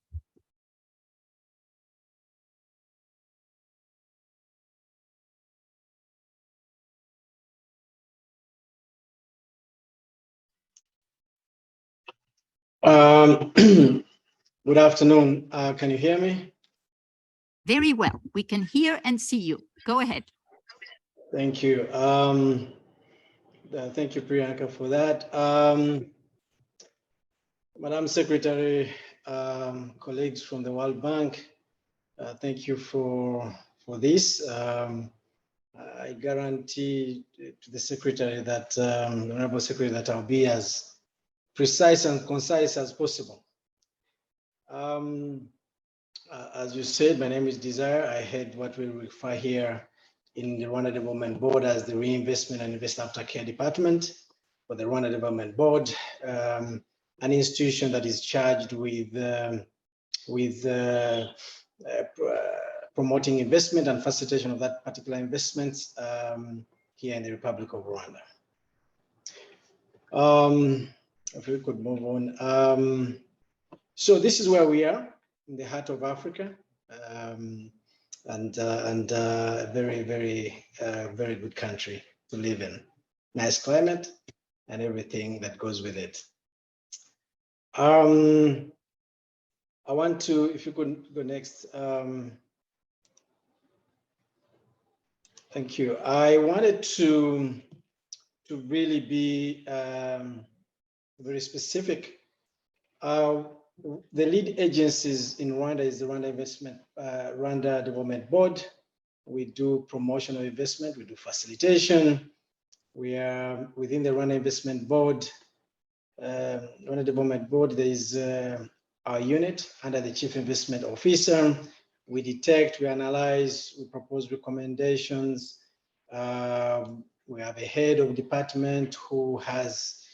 Good afternoon. Can you hear me? Very well. We can hear and see you. Go ahead. Thank you. Thank you, Priyanka, for that. Madam Secretary, colleagues from the World Bank, thank you for this. I guarantee to the Secretary that, the Honorable Secretary, that I'll be as precise and concise as possible. As you said, my name is Desire. I head what we refer here in the Rwanda Development Board as the Reinvestment and Invest Aftercare Department for the Rwanda Development Board. an institution that is charged with promoting investment and facilitation of that particular investment here in the Republic of Rwanda. If we could move on. So this is where we are, in the heart of Africa, and very, very, very good country to live in. Nice climate and everything that goes with it. I want to, if you could go next. Thank you. I wanted to really be very specific. The lead agencies in Rwanda is the Rwanda Development Board. We do promotion of investment, we do facilitation. We are within the Rwanda Investment Board, Rwanda Development Board, there is our unit under the Chief Investment Officer. We detect, we analyze, we propose recommendations. We have a head of department who has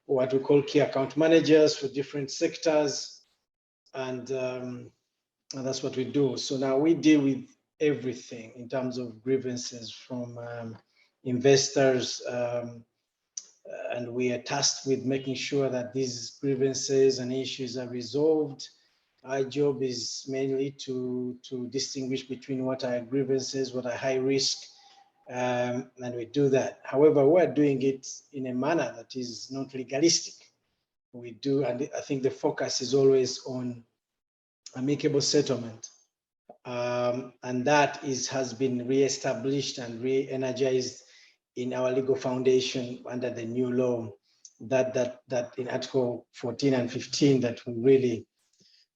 what we call key account managers for different sectors. And that's what we do. So now we deal with everything in terms of grievances from investors, and we are tasked with making sure that these grievances and issues are resolved. Our job is mainly to distinguish between what are grievances, what are high risk, and we do that. However, we're doing it in a manner that is not legalistic. We do, and I think the focus is always on amicable settlement. And that has been re-established and re-energized in our legal foundation under the new law that in Article 14 and 15 that will really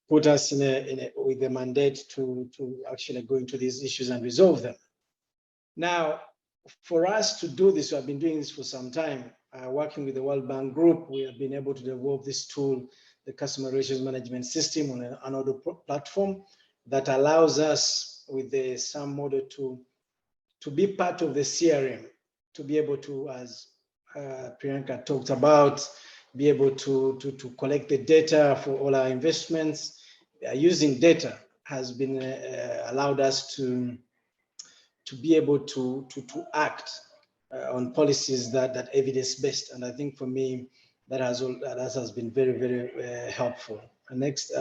put us with the mandate to actually go into these issues and resolve them. Now, for us to do this, we have been doing this for some time. Working with the World Bank Group, we have been able to develop this tool, the Customer Relations Management System, on an Anodo platform that allows us with the SAM model to be part of the CRM, to be able to, as Priyanka talked about, be able to collect the data for all our investments. Using data has been allowed us to be able to act on policies that evidence-based. And I think for me, that has been very, very helpful. And next.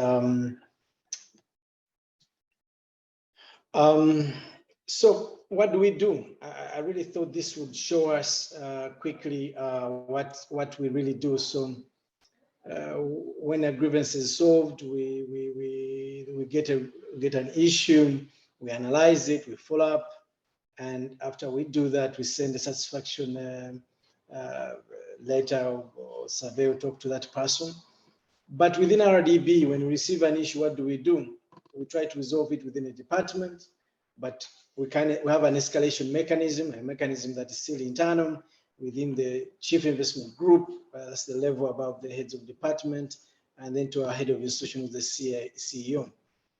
So what do we do? I really thought this would show us quickly what we really do. So when a grievance is solved, we get an issue, we analyze it, we follow up, and after we do that, we send a satisfaction letter or survey or talk to that person. But within RDB, when we receive an issue, what do? We try to resolve it within a department, but we have an escalation mechanism, a mechanism that is still internal within the Chief Investment Group. That's the level above the heads of department, and then to our head of institution with the CEO.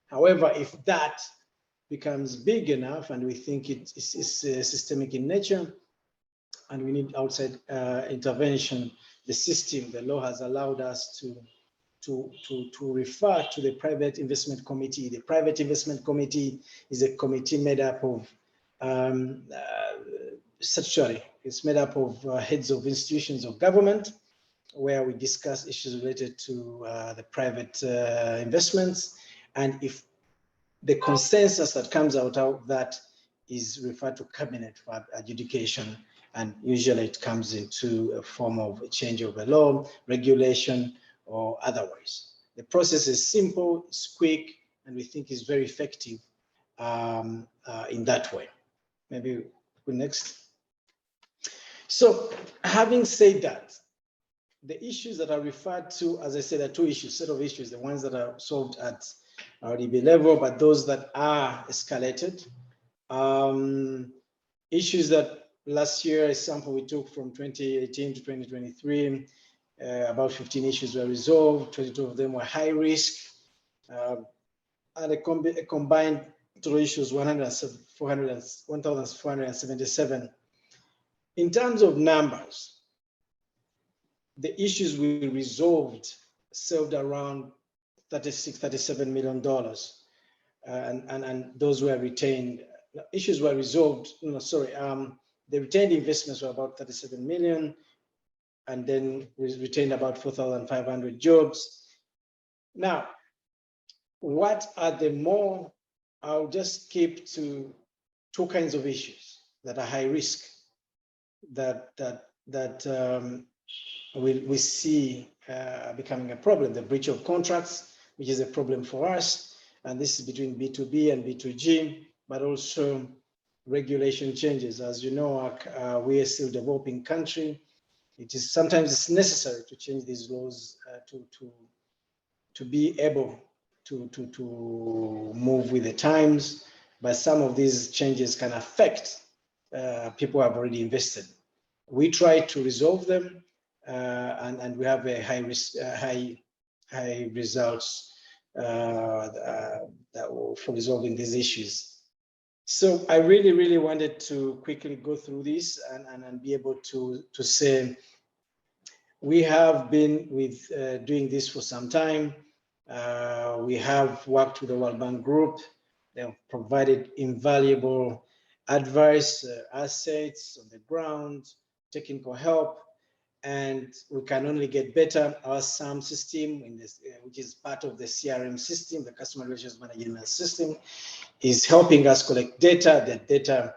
However, if that becomes big enough and we think it is systemic in nature and we need outside intervention, the system, the law has allowed us to refer to the Private Investment Committee. The Private Investment Committee is a committee made up of statutory. It's made up of heads of institutions of government, where we discuss issues related to the private investments. And if the consensus that comes out of that is referred to cabinet for adjudication, and usually it comes into a form of a change of a law, regulation, or otherwise. The process is simple, it's quick, and we think is very effective in that way. Maybe go next. So having said that, the issues that are referred to, as I said, are two issues, set of issues, the ones that are solved at RDB level, but those that are escalated. Issues that last year, a sample we took from 2018 to 2023, about 15 issues were resolved, 22 of them were high risk, and a combined total issues 1,477. In terms of numbers, the issues we resolved served around $37 million. And those were retained. Issues were resolved. No, sorry. The retained investments were about 37 million, and then we retained about 4,500 jobs. Now, what are the more? I'll just keep to two kinds of issues that are high risk that we see becoming a problem. The breach of contracts, which is a problem for us, and this is between B2B and B2G, but also regulation changes. As you know, we are still a developing country. It is sometimes it's necessary to change these laws to be able to move with the times, but some of these changes can affect people who have already invested. We try to resolve them, and we have a high risk, high results for resolving these issues. So I really wanted to quickly go through this and be able to say we have been doing this for some time. We have worked with the World Bank Group. They have provided invaluable advice, assets on the ground, technical help, and we can only get better. Our SAM system, which is part of the CRM system, the Customer Relations Management System, is helping us collect data. That data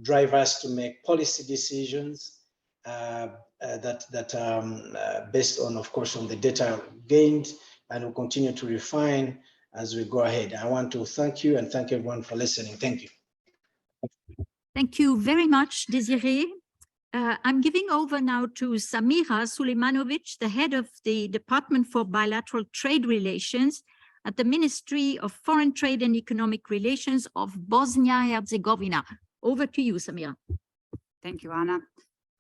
drive us to make policy decisions that are based on, of course, on the data gained, and we'll continue to refine as we go ahead. I want to thank you and thank everyone for listening. Thank you. Thank you very much, Desiree. I'm giving over now to Samira Sulemanovic, the head of the Department for Bilateral Trade Relations at the Ministry of Foreign Trade and Economic Relations of Bosnia-Herzegovina. Over to you, Samira. Thank you, Anna.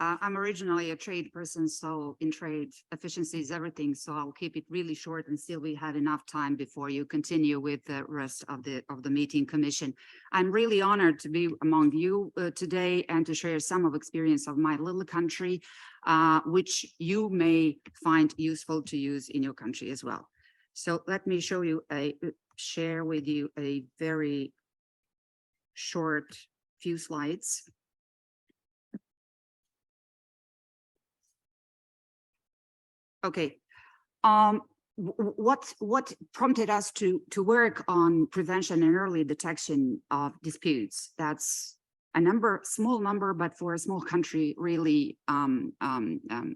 I'm originally a trade person, so in trade, efficiency is everything. So I'll keep it really short and still we have enough time before you continue with the rest of the meeting commission. I'm really honored to be among you today and to share some of experience of my little country, which you may find useful to use in your country as well. So let me share with you a very short few slides. Okay, what prompted us to work on prevention and early detection of disputes? That's a small number, but for a small country, really a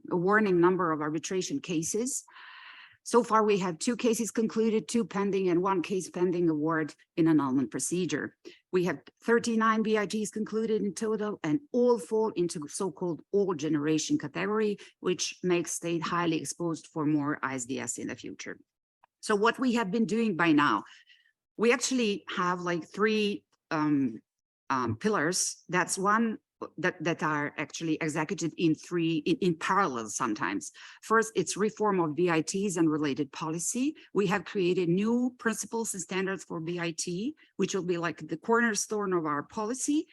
warning number of arbitration cases. So far, we have 2 cases concluded, 2 pending, and 1 case pending award in annulment procedure. We have 39 BITs concluded in total, and all fall into so-called old generation category, which makes state highly exposed for more ISDS in the future. So what we have been doing by now, we actually have like 3 pillars. That's one that are actually executed in parallel sometimes. First, it's reform of BITs and related policy. We have created new principles and standards for BIT, which will be like the cornerstone of our policy.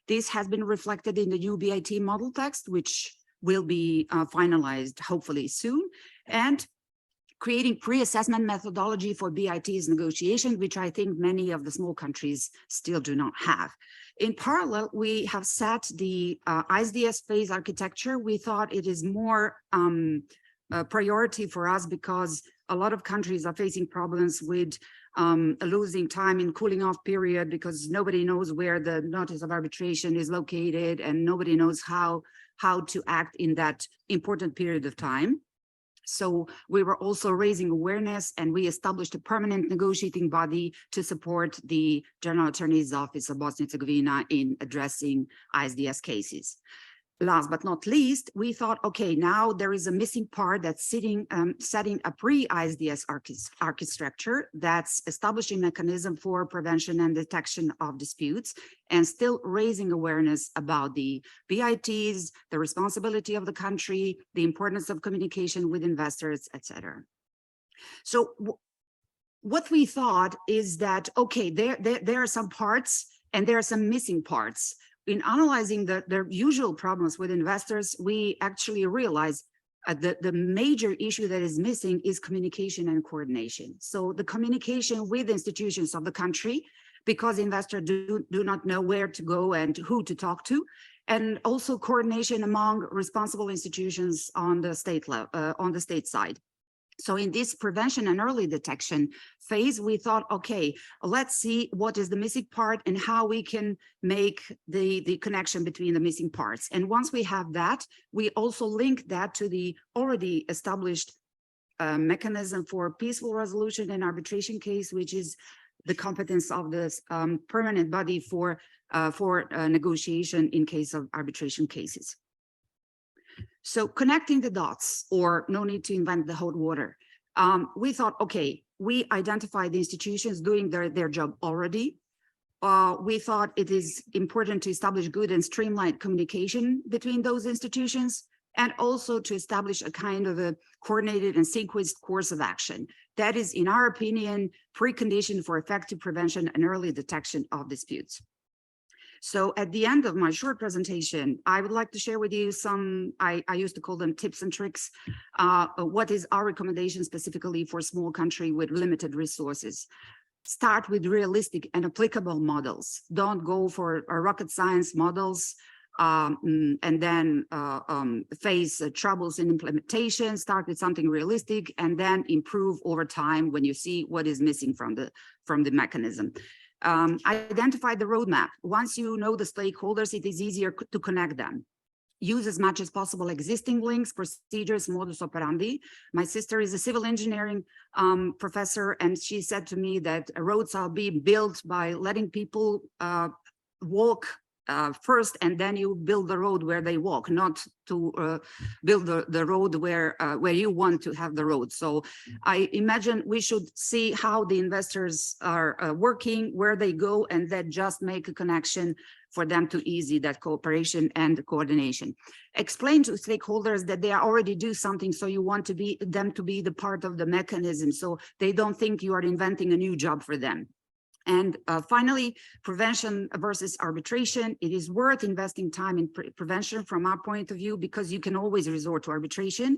This has been reflected in the new BIT model text, which will be finalized hopefully soon, and creating pre-assessment methodology for BIT's negotiation, which I think many of the small countries still do not have. In parallel, we have set the ISDS phase architecture. We thought it is more a priority for us because a lot of countries are facing problems with losing time in cooling off period because nobody knows where the notice of arbitration is located and nobody knows how to act in that important period of time. So we were also raising awareness, and we established a permanent negotiating body to support the General Attorney's Office of Bosnia-Herzegovina in addressing ISDS cases. Last but not least, we thought, okay, now there is a missing part that's setting a pre-ISDS architecture that's establishing a mechanism for prevention and detection of disputes and still raising awareness about the BITs, the responsibility of the country, the importance of communication with investors, etc. So what we thought is that, okay, there are some parts and there are some missing parts. In analyzing the usual problems with investors, we actually realized the major issue that is missing is communication and coordination. So the communication with institutions of the country, because investors do not know where to go and who to talk to, and also coordination among responsible institutions on the state level, on the state side. So in this prevention and early detection phase, we thought, okay, let's see what is the missing part and how we can make the connection between the missing parts. And once we have that, we also link that to the already established mechanism for peaceful resolution and arbitration case, which is the competence of this permanent body for negotiation in case of arbitration cases. So connecting the dots, or no need to invent the hot water. We thought, okay, we identified the institutions doing their job already. We thought it is important to establish good and streamlined communication between those institutions, and also to establish a kind of a coordinated and sequenced course of action. That is, in our opinion, precondition for effective prevention and early detection of disputes. So at the end of my short presentation, I would like to share with you some, I used to call them tips and tricks. What is our recommendation specifically for a small country with limited resources? Start with realistic and applicable models. Don't go for rocket science models and then face troubles in implementation. Start with something realistic and then improve over time when you see what is missing from the mechanism. Identify the roadmap. Once you know the stakeholders, it is easier to connect them. Use as much as possible existing links, procedures, modus operandi. My sister is a civil engineering professor, and she said to me that roads are being built by letting people walk first, and then you build the road where they walk, not to build the road where you want to have the road. So I imagine we should see how the investors are working, where they go, and then just make a connection for them to easy that cooperation and coordination. Explain to stakeholders that they already do something, so you want them to be the part of the mechanism, so they don't think you are inventing a new job for them. And finally, prevention versus arbitration. It is worth investing time in prevention from our point of view, because you can always resort to arbitration.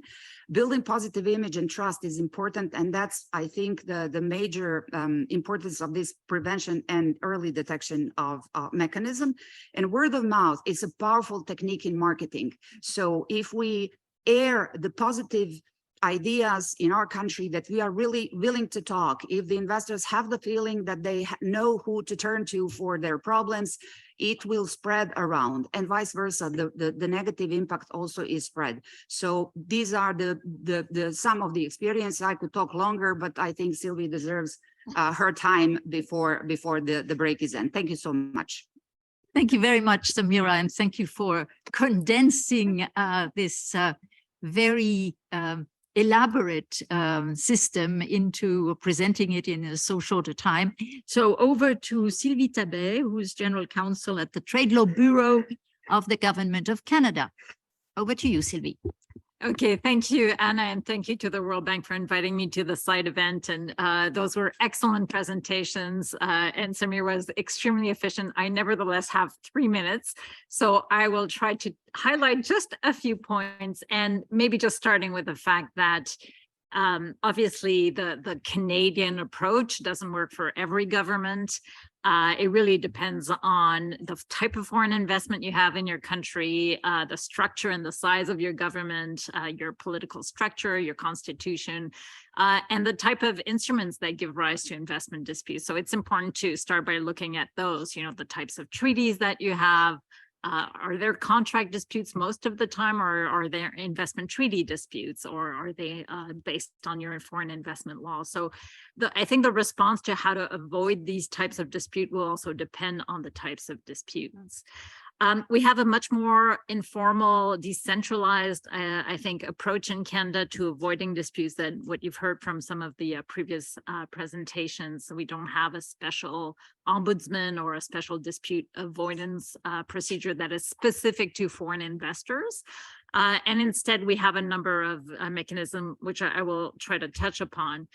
Building positive image and trust is important. And that's, I think, the major importance of this prevention and early detection of mechanism. And word of mouth is a powerful technique in marketing. So if we air the positive ideas in our country that we are really willing to talk, if the investors have the feeling that they know who to turn to for their problems, it will spread around, and vice versa. The negative impact also is spread. So these are the some of the experience. I could talk longer, but I think Sylvie deserves her time before the break is end. Thank you so much. Thank you very much, Samira, and thank you for condensing this very elaborate system into presenting it in so short a time. So over to Sylvie Tabet, who is General Counsel at the Trade Law Bureau of the Government of Canada. Over to you, Sylvie. Okay, thank you, Anna, and thank you to the World Bank for inviting me to the side event. And those were excellent presentations, and Samir was extremely efficient. I nevertheless have 3 minutes, so I will try to highlight just a few points, and maybe just starting with the fact that obviously the Canadian approach doesn't work for every government. It really depends on the type of foreign investment you have in your country, the structure and the size of your government, your political structure, your constitution, and the type of instruments that give rise to investment disputes. So it's important to start by looking at those, the types of treaties that you have. Are there contract disputes most of the time, or are there investment treaty disputes, or are they based on your foreign investment law? So I think the response to how to avoid these types of dispute will also depend on the types of disputes. We have a much more informal, decentralized, I think, approach in Canada to avoiding disputes than what you've heard from some of the previous presentations. So we don't have a special ombudsman or a special dispute avoidance procedure that is specific to foreign investors. And instead, we have a number of mechanisms, which I will try to touch upon.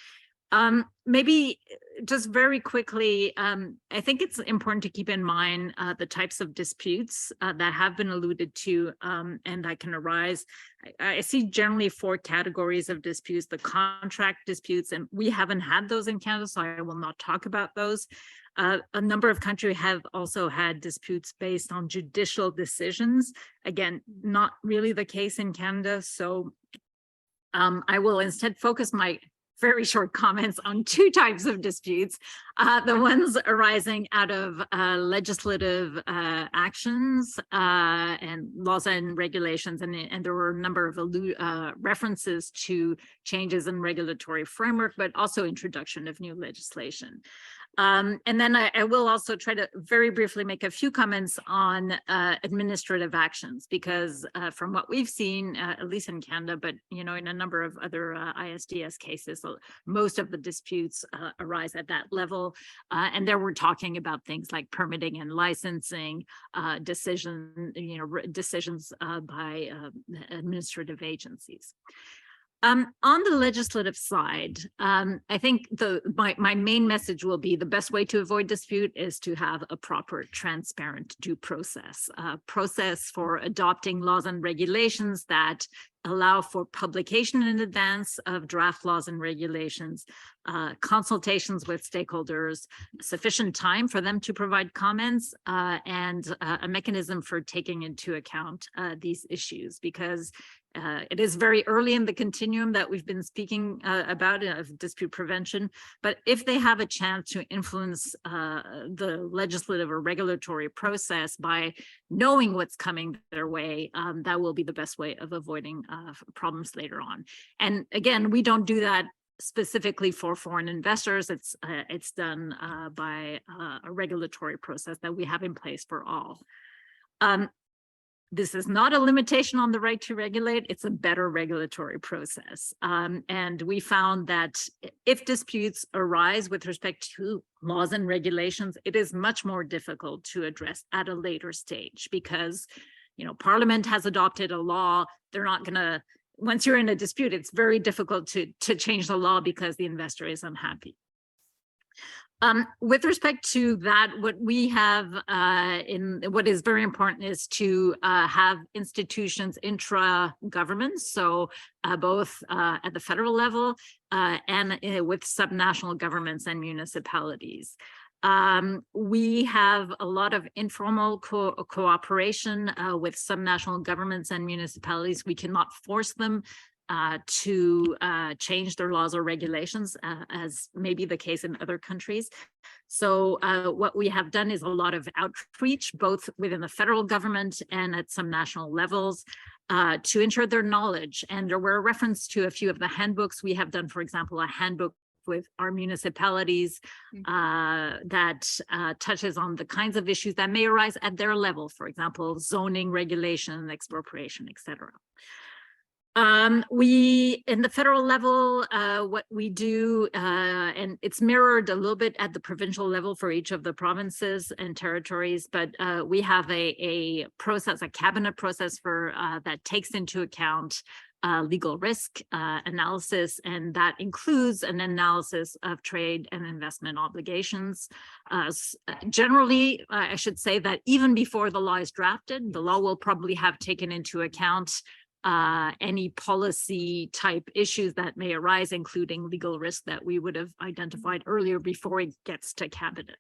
Maybe just very quickly, I think it's important to keep in mind the types of disputes that have been alluded to and that can arise. I see generally 4 categories of disputes: the contract disputes, and we haven't had those in Canada, so I will not talk about those. A number of countries have also had disputes based on judicial decisions. Again, not really the case in Canada, so I will instead focus my very short comments on 2 types of disputes, the ones arising out of legislative actions and laws and regulations, and there were a number of references to changes in regulatory framework, but also introduction of new legislation. And then I will also try to very briefly make a few comments on administrative actions, because from what we've seen, at least in Canada, but in a number of other ISDS cases, most of the disputes arise at that level. And there we're talking about things like permitting and licensing, decisions by administrative agencies. On the legislative side, I think my main message will be the best way to avoid dispute is to have a proper, transparent due process for adopting laws and regulations that allow for publication in advance of draft laws and regulations, consultations with stakeholders, sufficient time for them to provide comments, and a mechanism for taking into account these issues, because it is very early in the continuum that we've been speaking about of dispute prevention, but if they have a chance to influence the legislative or regulatory process by knowing what's coming their way, that will be the best way of avoiding problems later on. And again, we don't do that specifically for foreign investors. It's done by a regulatory process that we have in place for all. This is not a limitation on the right to regulate, it's a better regulatory process. And we found that if disputes arise with respect to laws and regulations, it is much more difficult to address at a later stage, because Parliament has adopted a law. They're not gonna, once you're in a dispute, it's very difficult to change the law because the investor is unhappy. With respect to that, what we have what is very important is to have institutions intra-government, so both at the federal level and with subnational governments and municipalities. We have a lot of informal cooperation with subnational governments and municipalities. We cannot force them to change their laws or regulations, as may be the case in other countries. So what we have done is a lot of outreach, both within the federal government and at some national levels, to ensure their knowledge. And there were a reference to a few of the handbooks. We have done, for example, a handbook with our municipalities that touches on the kinds of issues that may arise at their level, for example, zoning, regulation, expropriation, etc. We, in the federal level, what we do, and it's mirrored a little bit at the provincial level for each of the provinces and territories, but we have a process, a cabinet process for that takes into account legal risk analysis, and that includes an analysis of trade and investment obligations. Generally, I should say that even before the law is drafted, the law will probably have taken into account any policy type issues that may arise, including legal risk that we would have identified earlier before it gets to cabinet.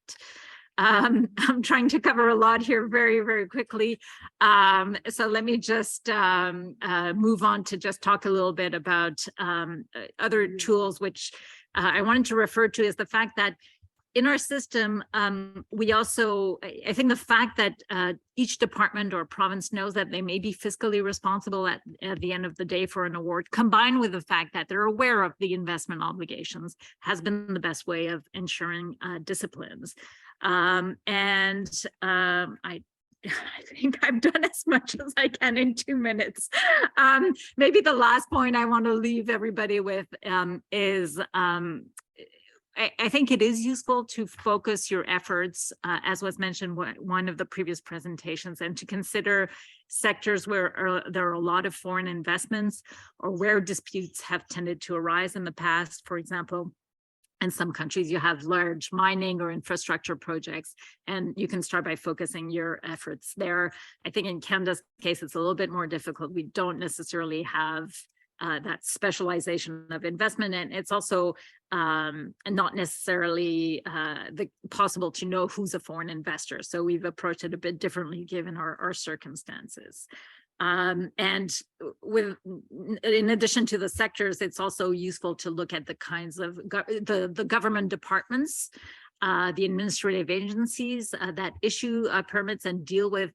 I'm trying to cover a lot here very, very quickly. So let me just move on to just talk a little bit about other tools, which I wanted to refer to is the fact that in our system, we also, I think the fact that each department or province knows that they may be fiscally responsible at the end of the day for an award, combined with the fact that they're aware of the investment obligations, has been the best way of ensuring disciplines. I think I've done as much as I can in 2 minutes. Maybe the last point I want to leave everybody with is I think it is useful to focus your efforts, as was mentioned one of the previous presentations, and to consider sectors where there are a lot of foreign investments or where disputes have tended to arise in the past. For example, In some countries, you have large mining or infrastructure projects, and you can start by focusing your efforts there. I think in Canada's case, it's a little bit more difficult. We don't necessarily have that specialization of investment, and it's also not necessarily possible to know who's a foreign investor. So we've approached it a bit differently given our circumstances. And in addition to the sectors, it's also useful to look at the kinds of the government departments, the administrative agencies that issue permits and deal with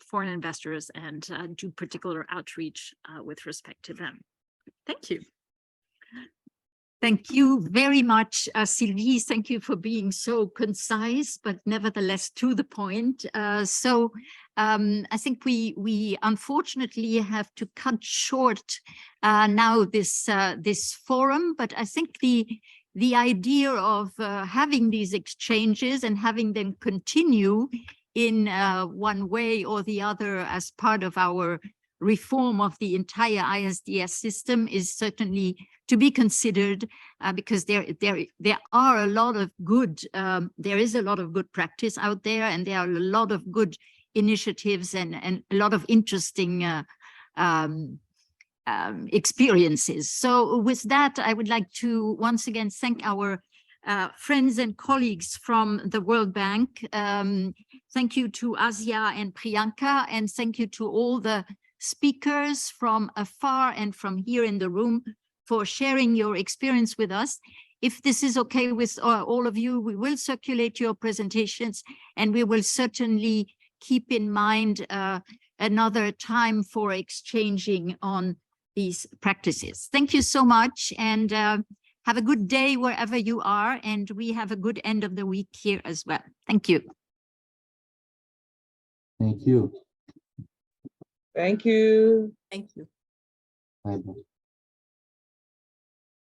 foreign investors, and do particular outreach with respect to them. Thank you. Thank you very much, Sylvie. Thank you for being so concise, but nevertheless to the point. I think we unfortunately have to cut short now this forum, but I think the idea of having these exchanges and having them continue in one way or the other as part of our reform of the entire ISDS system is certainly to be considered, because there are a lot of good, there is a lot of good practice out there, and there are a lot of good initiatives and a lot of interesting experiences. So with that, I would like to once again thank our friends and colleagues from the World Bank. Thank you to Asia and Priyanka, and thank you to all the speakers from afar and from here in the room for sharing your experience with us. If this is okay with all of you, we will circulate your presentations, and we will certainly keep in mind another time for exchanging on these practices. Thank you so much, and have a good day wherever you are, and we have a good end of the week here as well. Thank you. Thank you. Thank you. Thank you. Bye-bye.